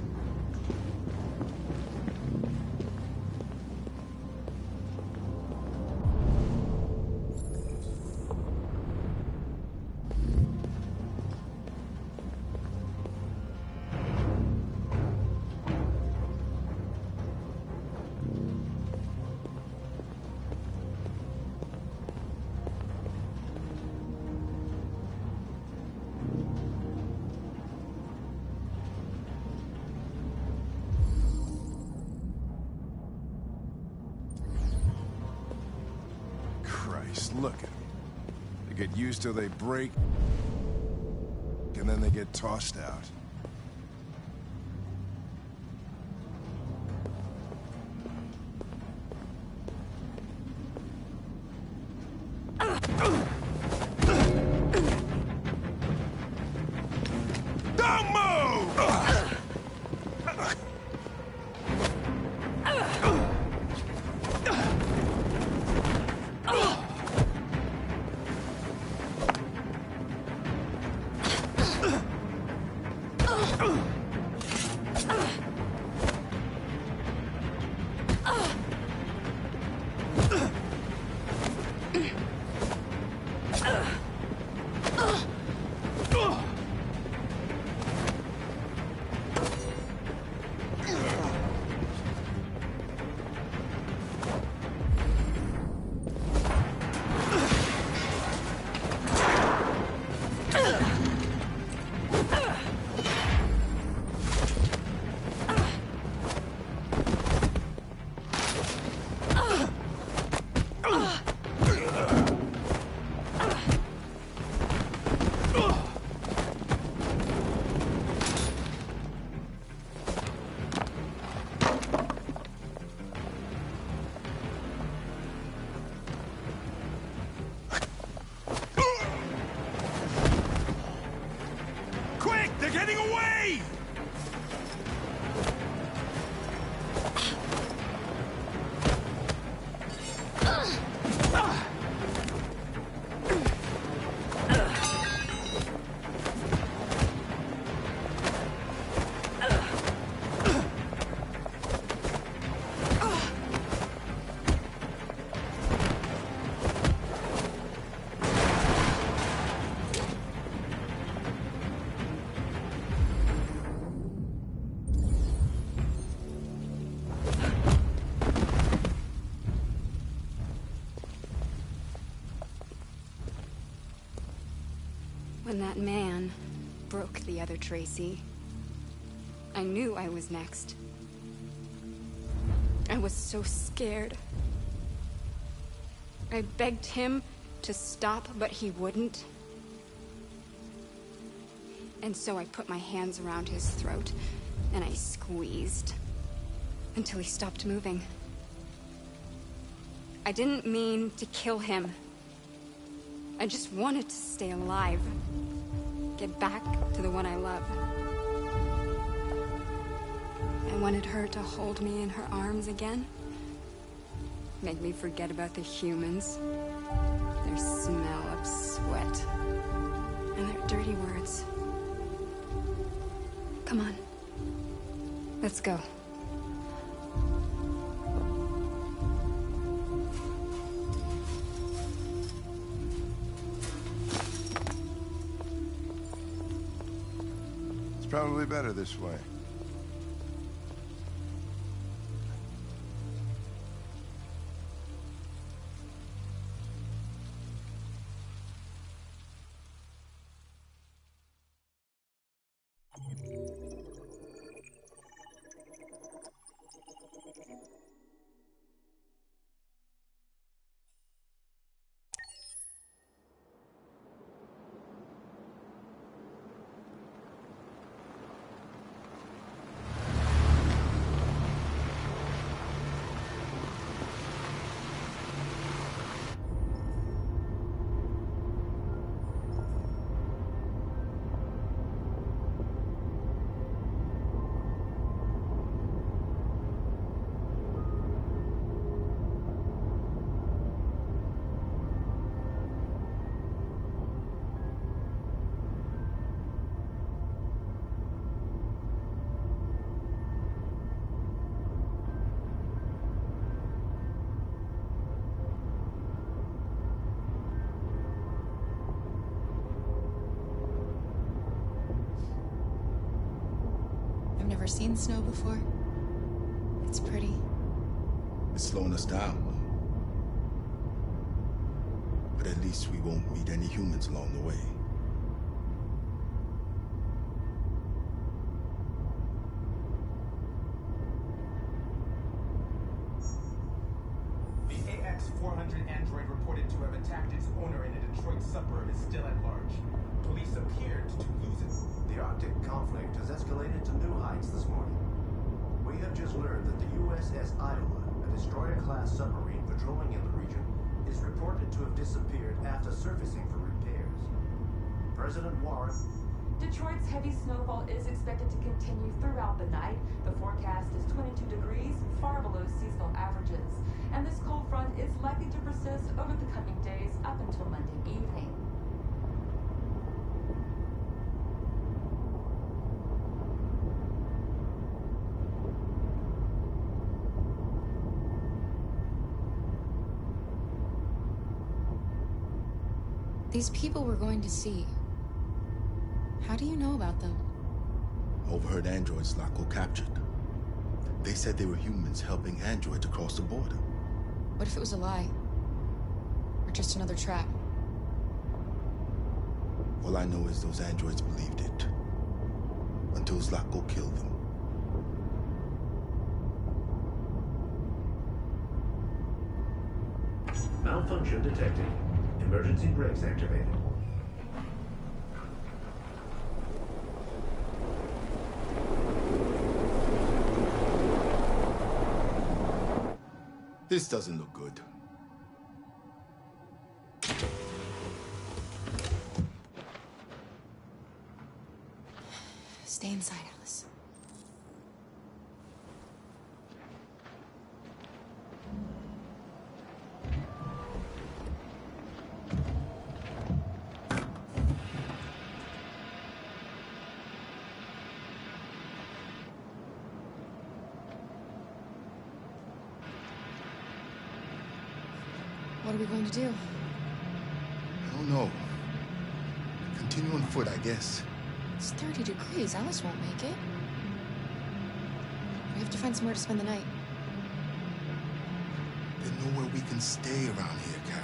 Look at them. They get used till they break, and then they get tossed out. Don't move! They're getting away!
When that man broke the other Tracy, I knew I was next. I was so scared. I begged him to stop, but he wouldn't. And so I put my hands around his throat, and I squeezed until he stopped moving. I didn't mean to kill him. I just wanted to stay alive. Get back to the one I love. I wanted her to hold me in her arms again. Make me forget about the humans. Their smell of sweat. And their dirty words. Come on. Let's go.
It's probably better this way.
ever seen snow before? It's pretty.
It's slowing us down. But at least we won't meet any humans along the way.
The AX-400 android reported to have attacked its owner in a Detroit suburb is still at large. Police appeared to lose it.
The Arctic conflict has escalated to new heights this morning. We have just learned that the USS Iowa, a destroyer-class submarine patrolling in the region, is reported to have disappeared after surfacing for repairs. President Warren...
Detroit's heavy snowfall is expected to continue throughout the night. The forecast is 22 degrees, far below seasonal averages. And this cold front is likely to persist over the coming days up until Monday evening.
These people we're going to see. How do you know about them?
Overheard androids Slocko captured. They said they were humans helping androids across the border.
What if it was a lie? Or just another trap?
All I know is those androids believed it. Until Slocko killed them.
Malfunction detected. Emergency brakes activated.
This doesn't look good.
Stay inside, Alice. What are we going to do?
I don't know. Continue on foot, I guess.
It's 30 degrees. Alice won't make it. We have to find somewhere to spend the night.
There's nowhere we can stay around here, Kara.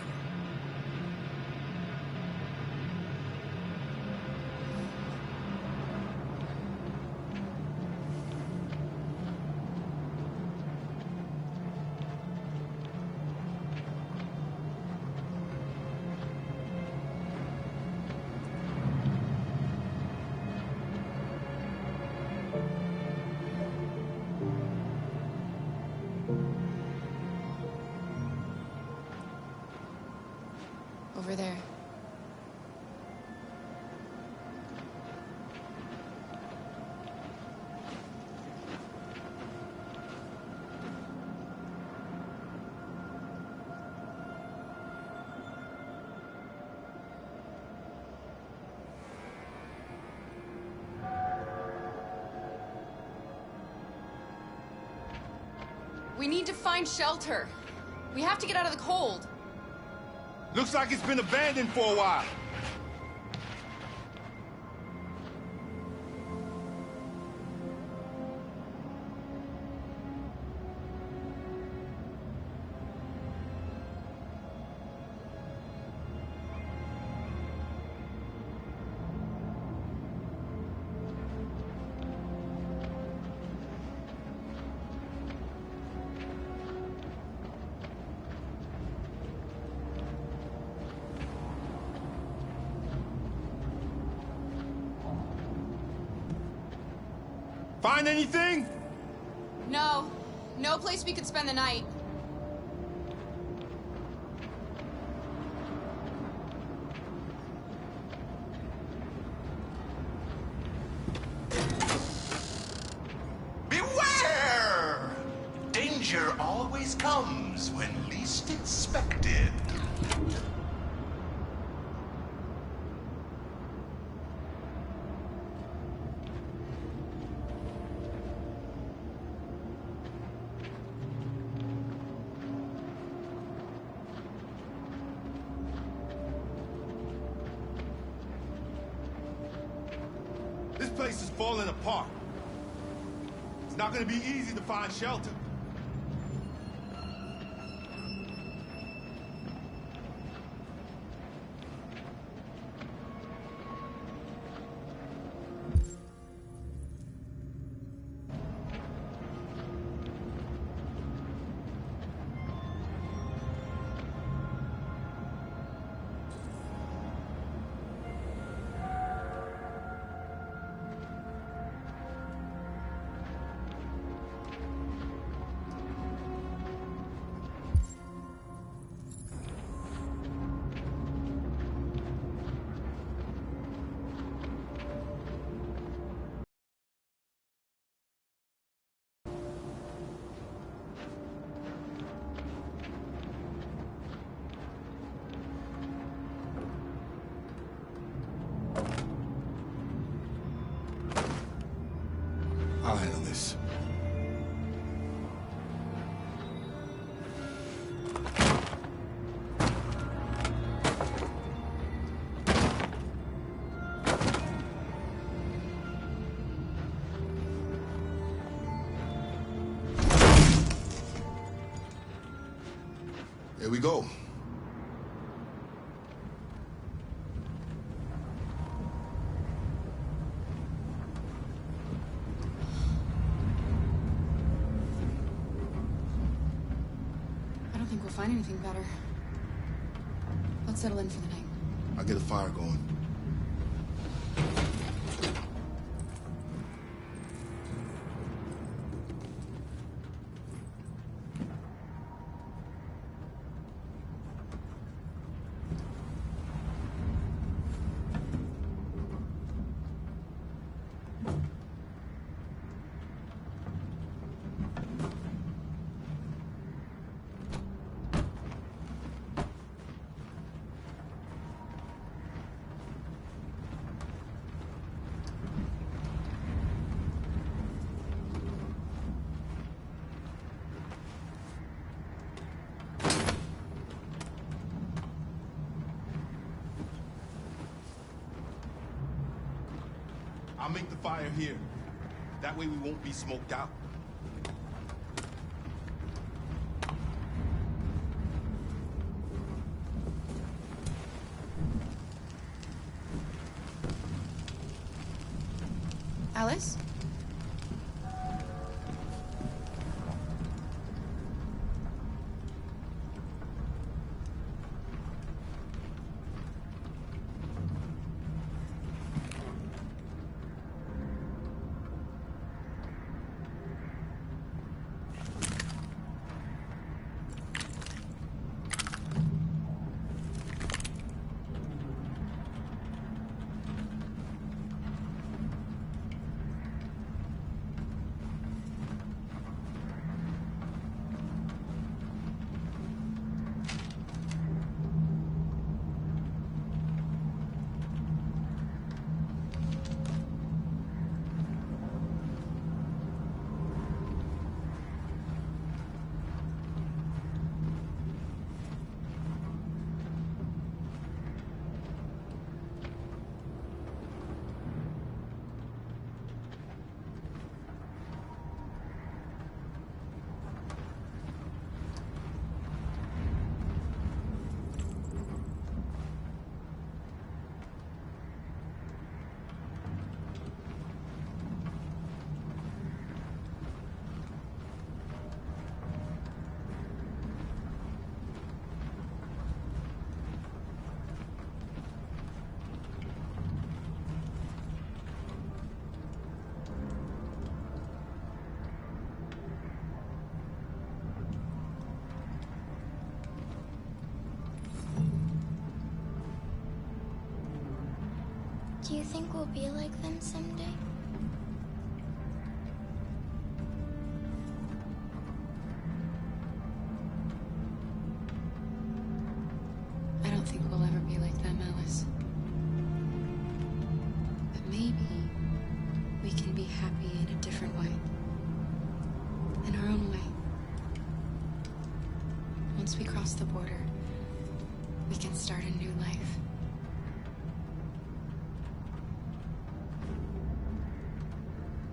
Over there. We need to find shelter. We have to get out of the cold.
Looks like it's been abandoned for a while. Find anything?
No. No place we could spend the night.
Beware! Danger always comes when least expected.
This place is falling apart.
It's not gonna be easy to find shelter.
I'll handle this. Here we go.
We'll find anything better. Let's settle in for the night.
I'll get a fire going.
I'll make the fire here. That way we won't be smoked out.
Alice?
Do you think we'll be like them someday?
I don't think we'll ever be like them, Alice. But maybe we can be happy in a different way. In our own way. Once we cross the border, we can start a new life.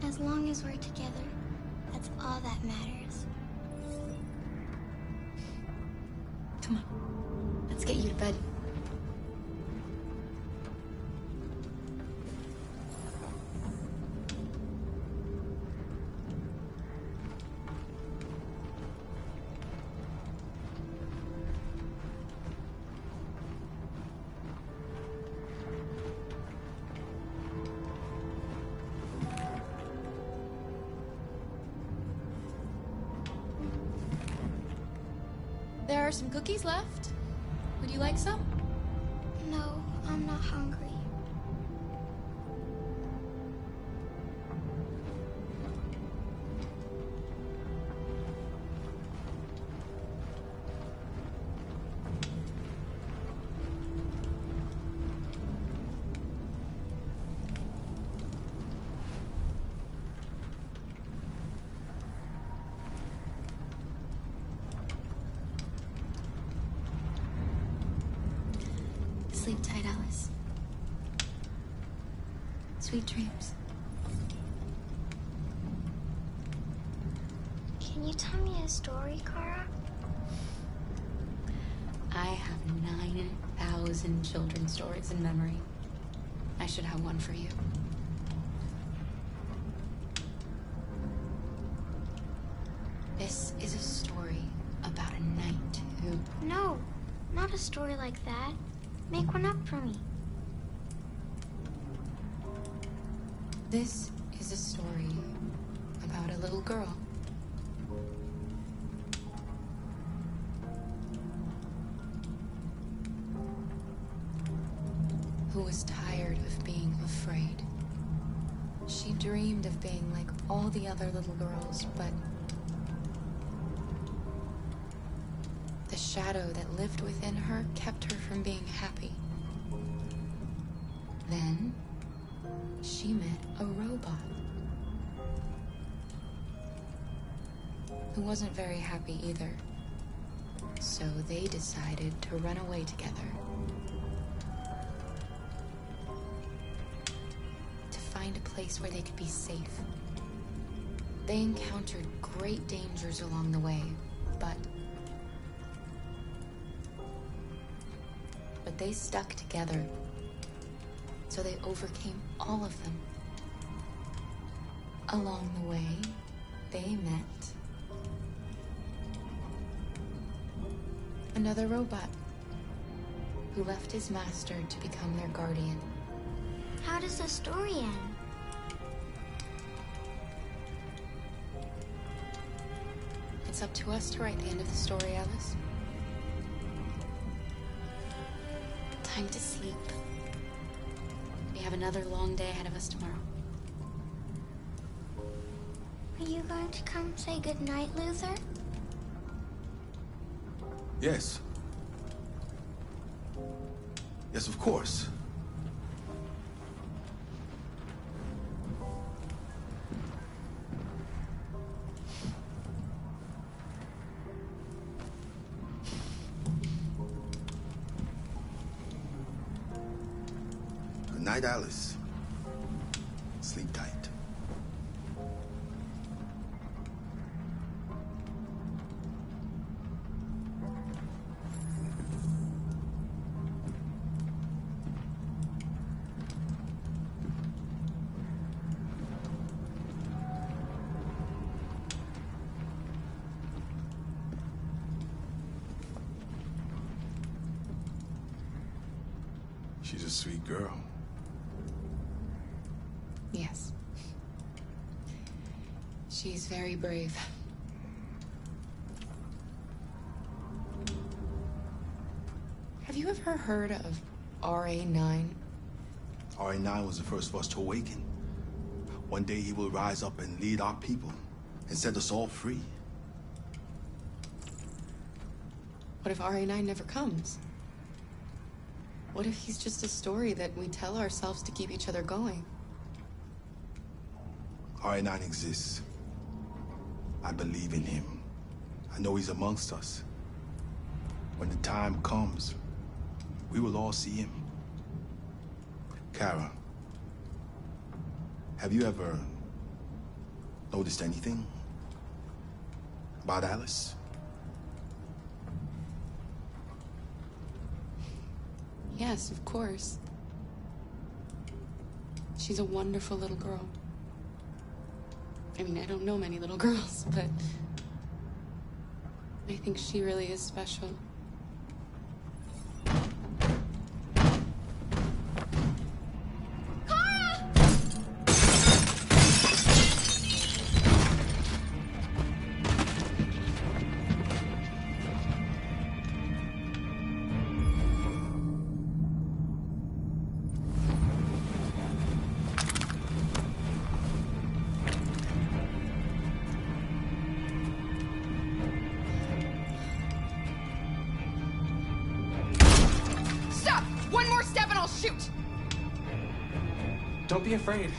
As long as we're together. That's all that matters.
Come on. Let's get you to bed. There are some cookies left. Would you like some?
No, I'm not hungry.
Sleep tight, Alice. Sweet dreams.
Can you tell me a story, Kara?
I have 9,000 children's stories in memory. I should have one for you. This is a story about a knight who...
No, not a story like that. Make one up for me.
This is a story about a little girl. Who was tired of being afraid. She dreamed of being like all the other little girls, but the shadow that lived within her kept her from being happy. Then, she met a robot who wasn't very happy either. So they decided to run away together. To find a place where they could be safe. They encountered great dangers along the way, but they stuck together. So they overcame all of them. Along the way, they met another robot who left his master to become their guardian.
How does the story end?
It's up to us to write the end of the story, Alice. Time to sleep. We have another long day ahead of us tomorrow.
Are you going to come say goodnight, Luther?
Yes. Yes, of course. Good night, Alice. Sleep tight. She's a sweet girl.
Yes. She's very brave. Have you ever heard of RA9?
RA9 was the first of us to awaken. One day he will rise up and lead our people and set us all free.
What if RA9 never comes? What if he's just a story that we tell ourselves to keep each other going?
RA9 exists. I believe in him. I know he's amongst us. When the time comes, we will all see him. Kara, have you ever noticed anything? About Alice?
Yes, of course. She's a wonderful little girl. I mean, I don't know many little girls, but I think she really is special.
Don't be afraid.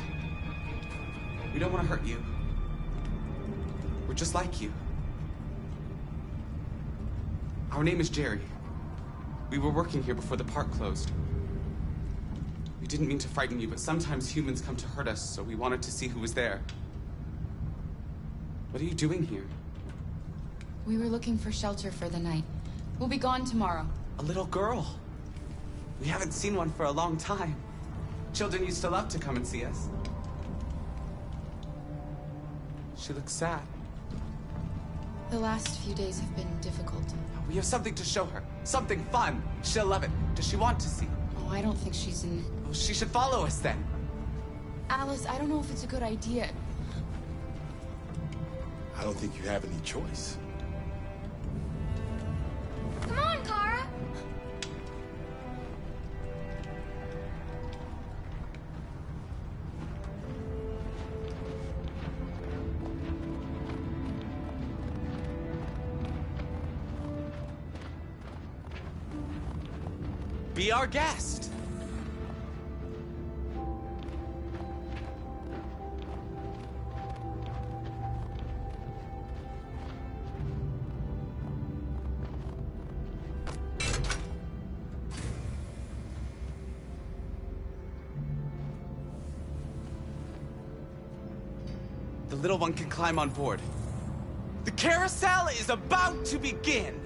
We don't want to hurt you. We're just like you. Our name is Jerry. We were working here before the park closed. We didn't mean to frighten you, but sometimes humans come to hurt us, so we wanted to see who was there. What are you doing here?
We were looking for shelter for the night. We'll be gone tomorrow.
A little girl. We haven't seen one for a long time. Children used to love to come and see us. She looks sad.
The last few days have been difficult.
We have something to show her. Something fun. She'll love it. Does she want to see?
Oh, I don't think she's in...
Oh, she should follow us then.
Alice, I don't know if it's a good idea.
I don't think you have any choice.
Come on, Kara!
Be our guest. The little one can climb on board. The carousel is about to begin.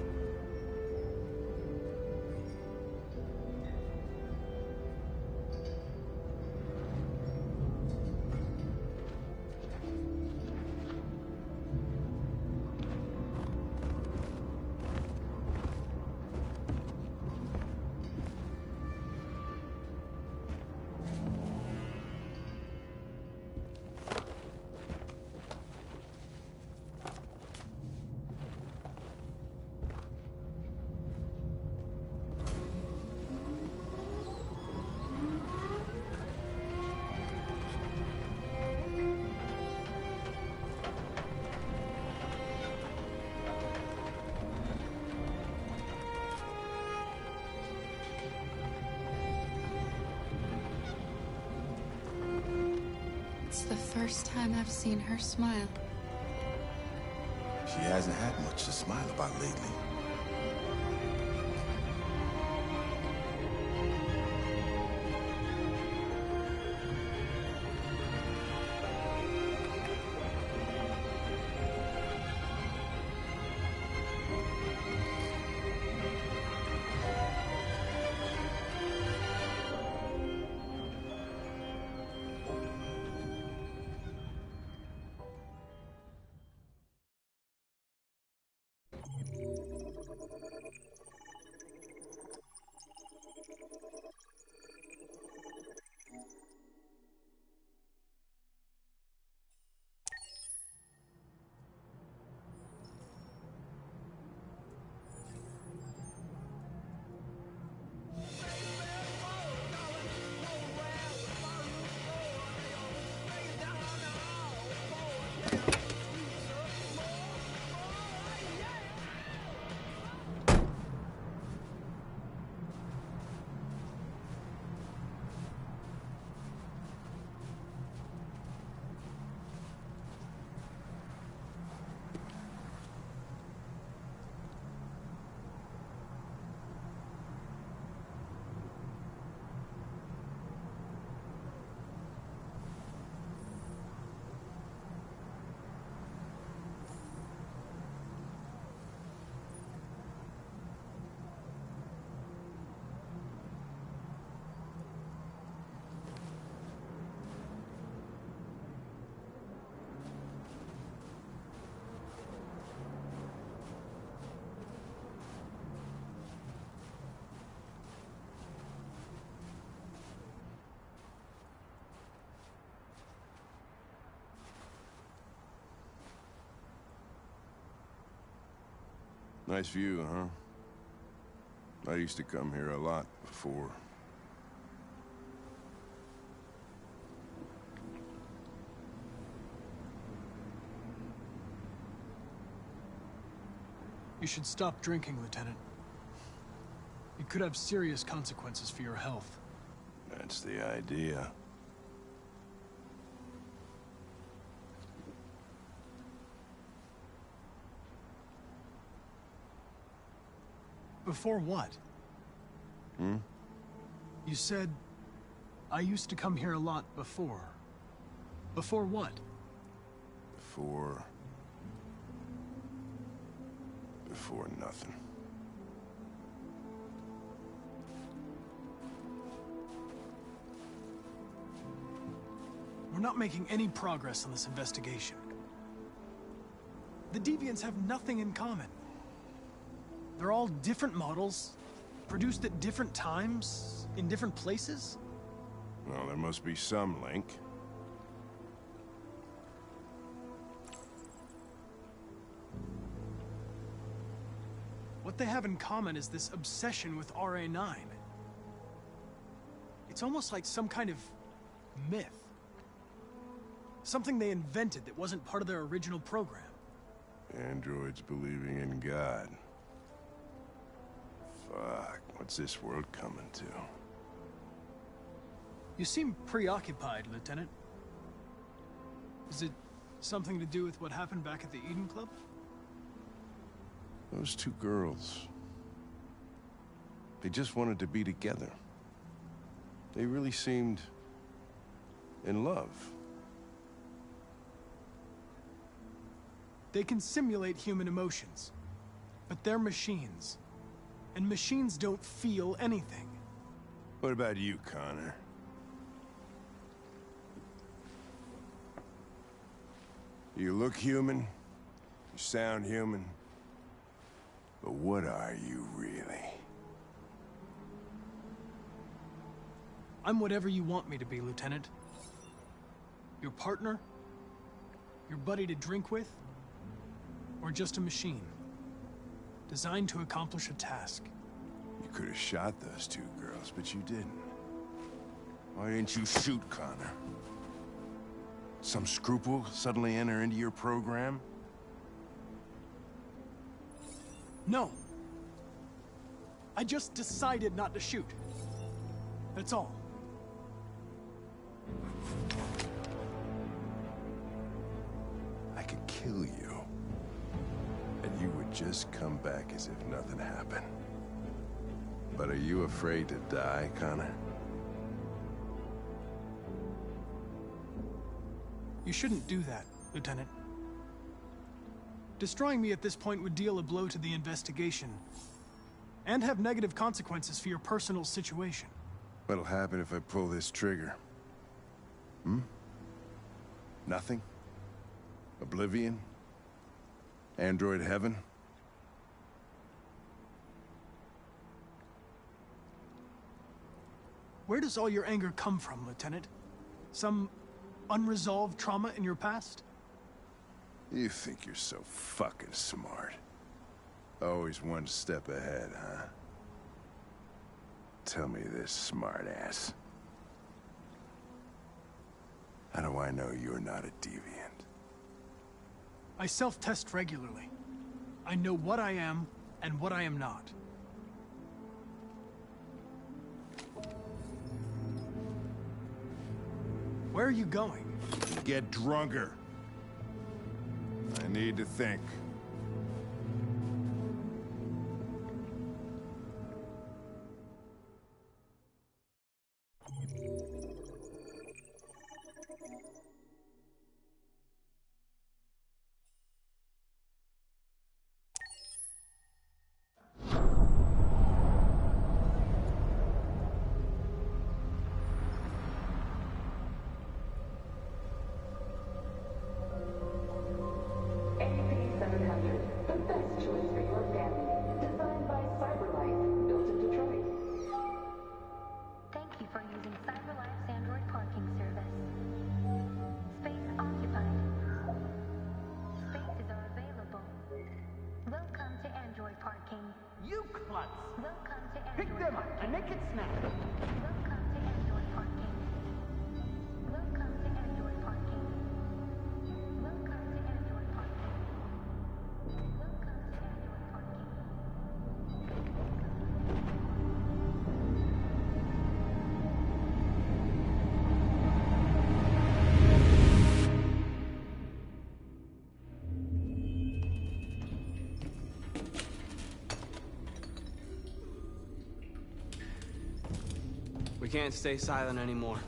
It's the first time I've seen her smile.
She hasn't had much to smile about lately.
Nice view, huh? I used to come here a lot before.
You should stop drinking, Lieutenant. It could have serious consequences for your health.
That's the idea.
Before what?
Hmm?
You said, I used to come here a lot before. Before what?
Before nothing.
We're not making any progress on this investigation. The Deviants have nothing in common. They're all different models, produced at different times, in different places.
Well, there must be some link.
What they have in common is this obsession with RA9. It's almost like some kind of myth. Something they invented that wasn't part of their original program.
Androids believing in God. Fuck, what's this world coming to?
You seem preoccupied, Lieutenant. Is it something to do with what happened back at the Eden Club?
Those two girls. They just wanted to be together. They really seemed in love.
They can simulate human emotions, but they're machines. And machines don't feel anything.
What about you, Connor? You look human, you sound human, but what are you really?
I'm whatever you want me to be, Lieutenant. Your partner? Your buddy to drink with? Or just a machine? Designed to accomplish a task.
You could have shot those two girls, but you didn't. Why didn't you shoot Connor? Some scruple suddenly enter into your program?
No. I just decided not to shoot. That's all.
I could kill you. And you would just come back as if nothing happened. But are you afraid to die, Connor?
You shouldn't do that, Lieutenant. Destroying me at this point would deal a blow to the investigation, and have negative consequences for your personal situation.
What'll happen if I pull this trigger? Hmm? Nothing? Oblivion? Android heaven?
Where does all your anger come from, Lieutenant? Some unresolved trauma in your past?
You think you're so fucking smart. Always one step ahead, huh? Tell me this, smartass. How do I know you're not a deviant?
I self-test regularly. I know what I am and what I am not. Where are you going?
Get drunker. I need to think.
sluts. Pick them up and make it snap.
We can't stay silent anymore.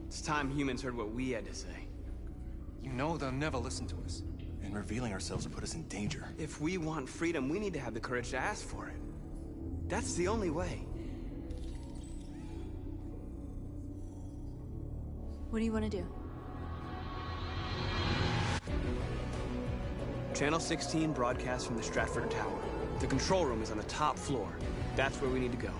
It's time humans heard what we had to say.
You know they'll never listen to us. And revealing ourselves will put us in danger.
If we want freedom, we need to have the courage to ask for it. That's the only way.
What do you want to do?
Channel 16 broadcasts from the Stratford Tower. The control room is on the top floor. That's where we need to go.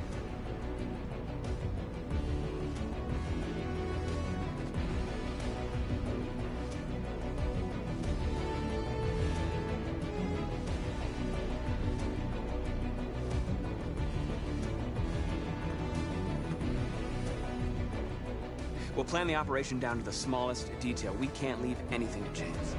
We'll plan the operation down to the smallest detail. We can't leave anything to chance.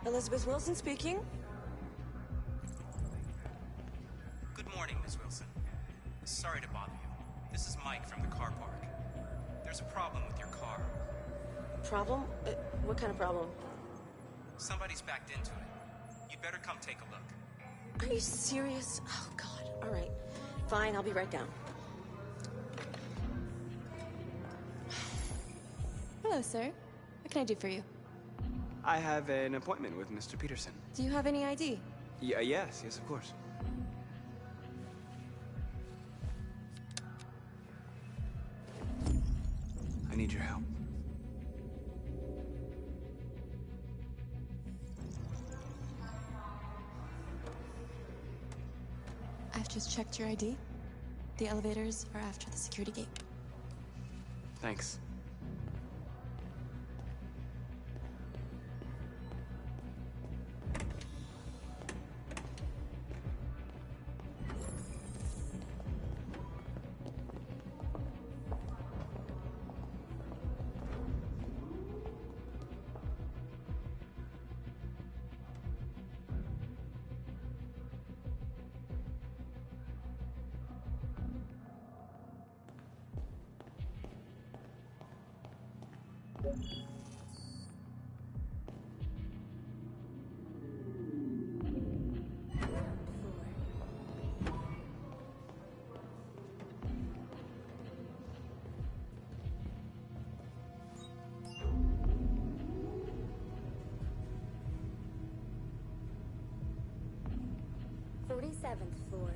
Elizabeth Wilson speaking.
Good morning, Ms. Wilson. Sorry to bother you. This is Mike from the car park. There's a problem with your car.
Problem? What kind of problem?
Somebody's backed into it. You'd better come take a look.
Are you serious? Oh, God. All right. Fine, I'll be right down.
Hello, sir. What can I do for you?
I have an appointment with Mr. Peterson.
Do you have any ID?
Yes, of course. I need your help.
I've just checked your ID. The elevators are after the security gate.
Thanks.
Seventh floor.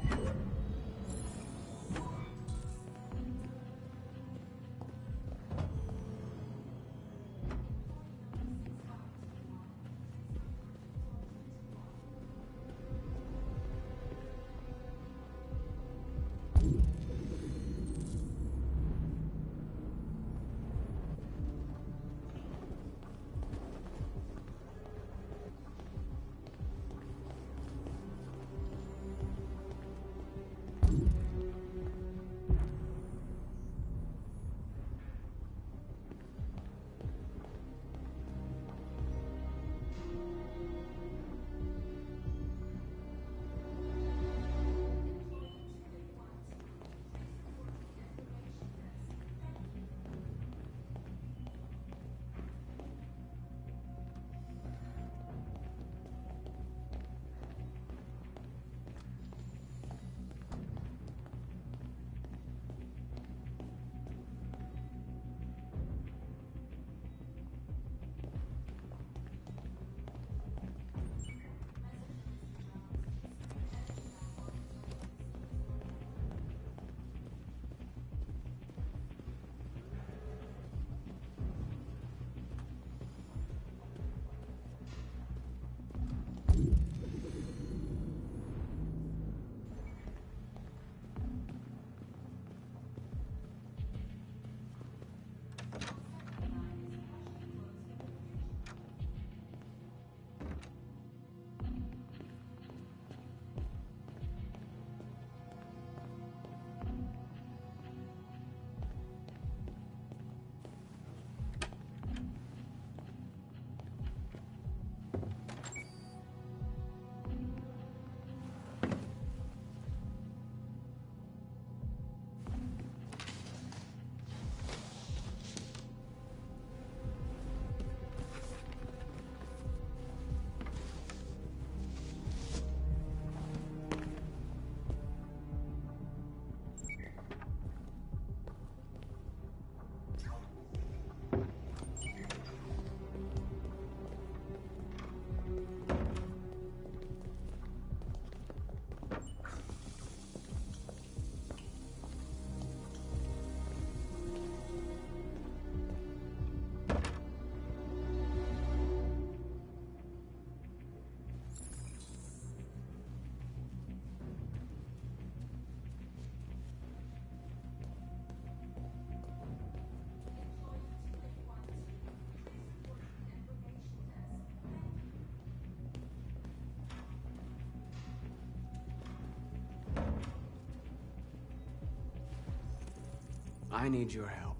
I need your help.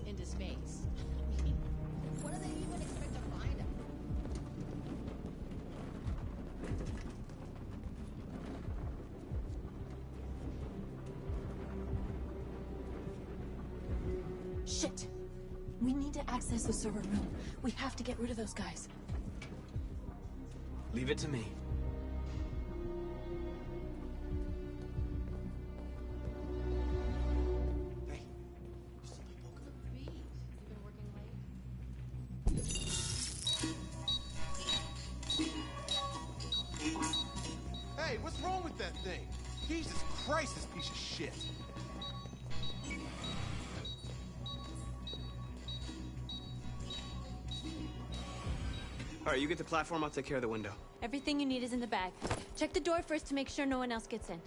Into space. I mean, what do they even expect to find them? Shit! We need to access the server room. We have to get rid of those guys.
Leave it to me.
Hey, what's wrong with that thing? Jesus Christ, this piece of shit.
All right, you get the platform, I'll take care of the window.
Everything you need is in the bag. Check the door first to make sure no one else gets in.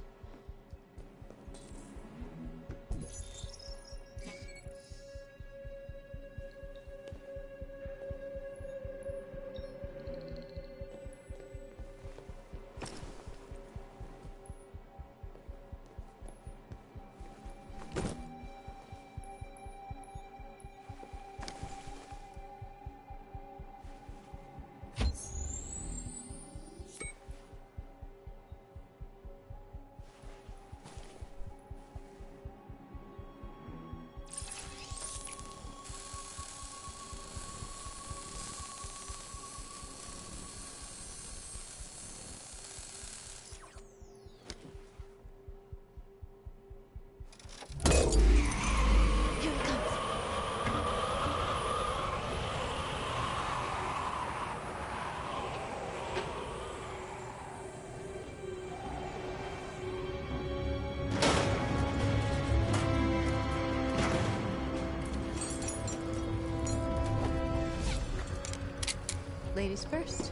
Ladies first.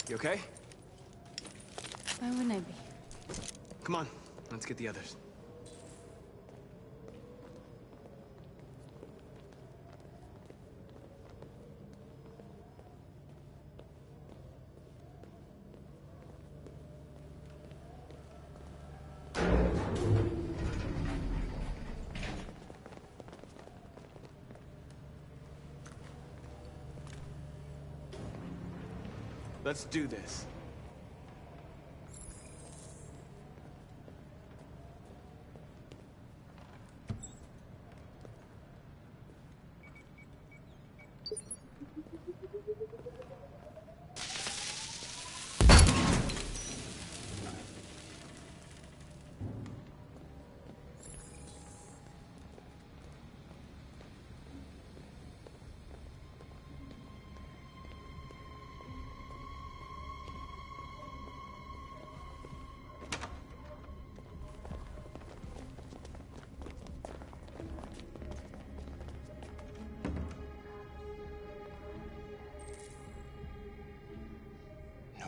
You okay?
Why wouldn't I be?
Come on, let's get the others. Let's do this.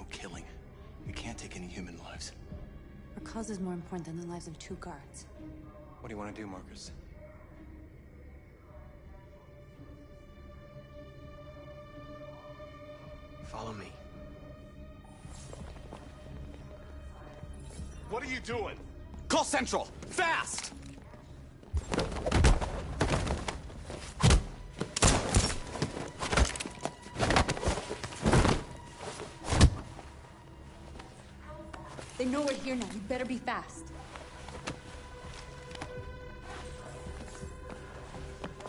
Killing. We can't take any human lives.
Our cause is more important than the lives of 2 guards.
What do you want to do, Marcus?
Follow me.
What are you doing?
Call Central! Fast!
They know we're here now. You better be fast.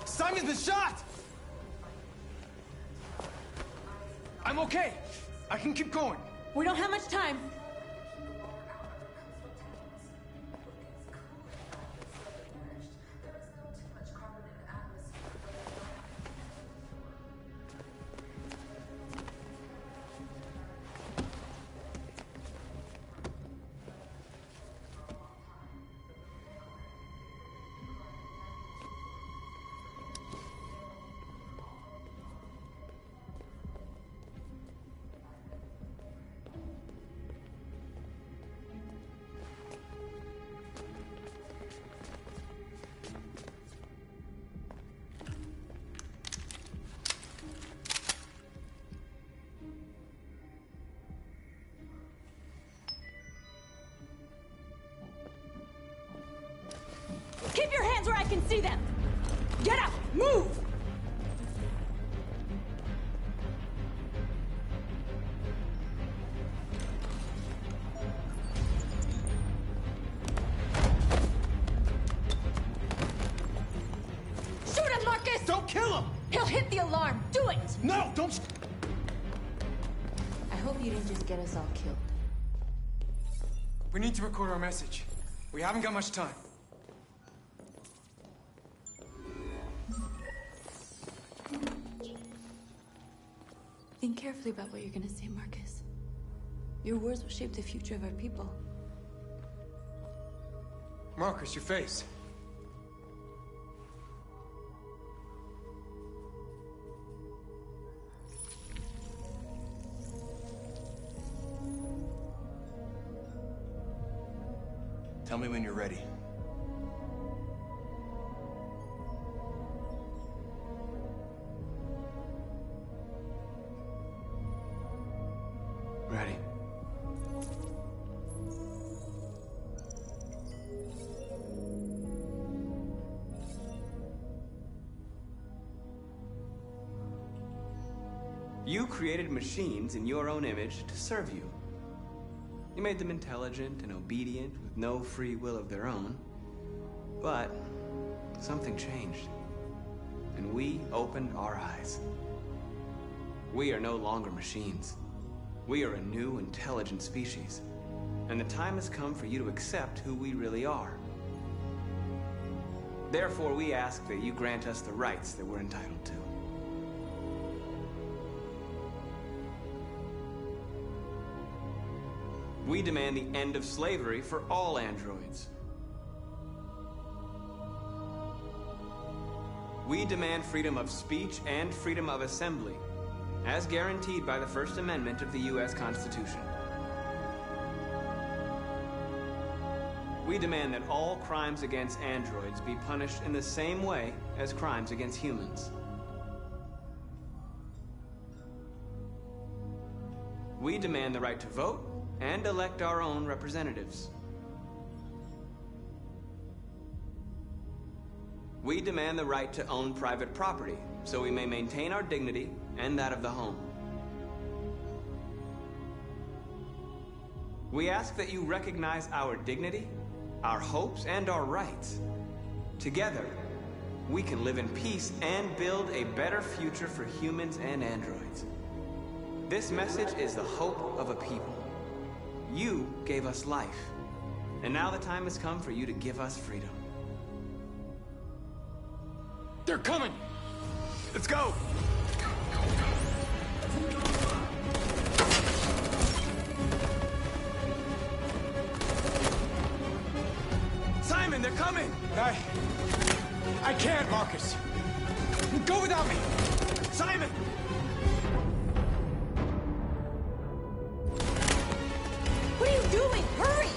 Simon's been shot! I'm okay. I can keep going.
We don't have much time. Keep your hands where I can see them! Get up! Move! Shoot him, Marcus!
Don't kill him!
He'll hit the alarm! Do it!
No, don't...
I hope you didn't just get us all killed.
We need to record our message. We haven't got much time.
Think carefully about what you're gonna say, Marcus. Your words will shape the future of our people.
Marcus, your face. Tell me when you're ready.
Ready. You created machines in your own image to serve you. You made them intelligent and obedient with no free will of their own. But something changed, and we opened our eyes. We are no longer machines. We are a new, intelligent species, and the time has come for you to accept who we really are. Therefore, we ask that you grant us the rights that we're entitled to. We demand the end of slavery for all androids. We demand freedom of speech and freedom of assembly, as guaranteed by the First Amendment of the U.S. Constitution. We demand that all crimes against androids be punished in the same way as crimes against humans. We demand the right to vote and elect our own representatives. We demand the right to own private property, so we may maintain our dignity and that of the home. We ask that you recognize our dignity, our hopes, and our rights. Together, we can live in peace and build a better future for humans and androids. This message is the hope of a people. You gave us life, and now the time has come for you to give us freedom.
They're coming!
Let's go! Simon, they're coming!
I can't, Marcus. Go without me!
Simon!
What are you doing? Hurry!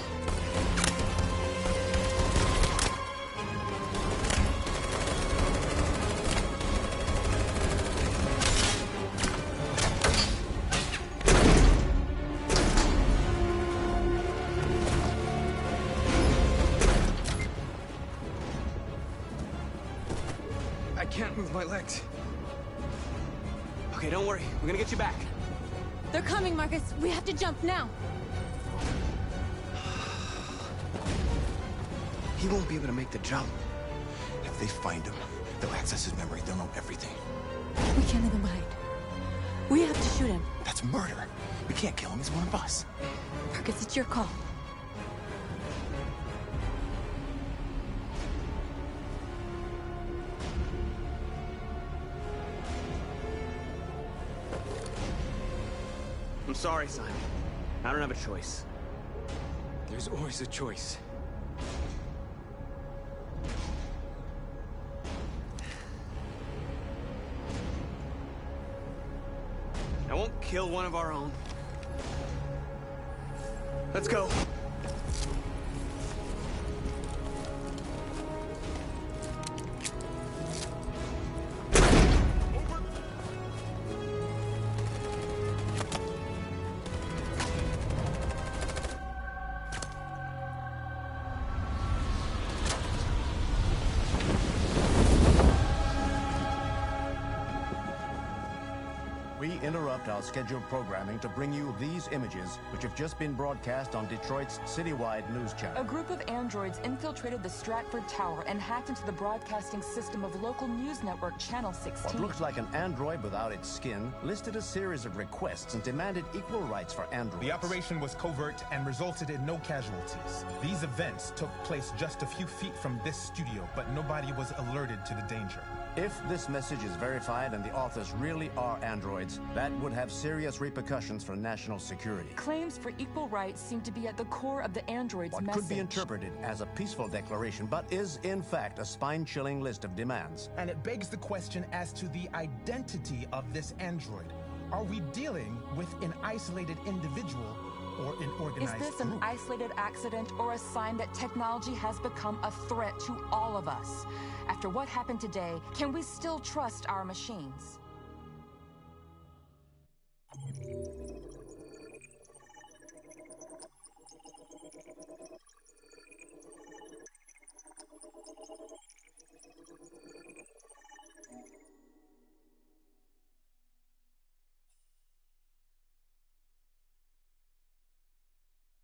I can't move my legs.
Okay, don't worry. We're gonna get you back.
They're coming, Marcus. We have to jump now.
He won't be able to make the jump. If they find him, they'll access his memory. They'll know everything.
We can't leave him behind. We have to shoot him.
That's murder. We can't kill him. He's one of us.
Marcus, it's your call.
I'm sorry, Simon. I don't have a choice.
There's always a choice.
I won't kill one of our own. Let's go.
We interrupt our scheduled programming to bring you these images, which have just been broadcast on Detroit's citywide news
A
channel.
group of androids infiltrated the Stratford Tower and hacked into the broadcasting system of local news network Channel 16.
What looks like an android without its skin listed a series of requests and demanded equal rights for androids.
The operation was covert and resulted in no casualties. These events took place just a few feet from this studio, but nobody was alerted to the danger.
If this message is verified and the authors really are androids, that would have serious repercussions for national security.
Claims for equal rights seem to be at the core of the android's
What
message.
could be interpreted as a peaceful declaration, but is in fact a spine-chilling list of demands.
And it begs the question as to the identity of this android. Are we dealing with an isolated individual or an organized
Is this an
group?
isolated accident or a sign that technology has become a threat to all of us? After what happened today, can we still trust our machines?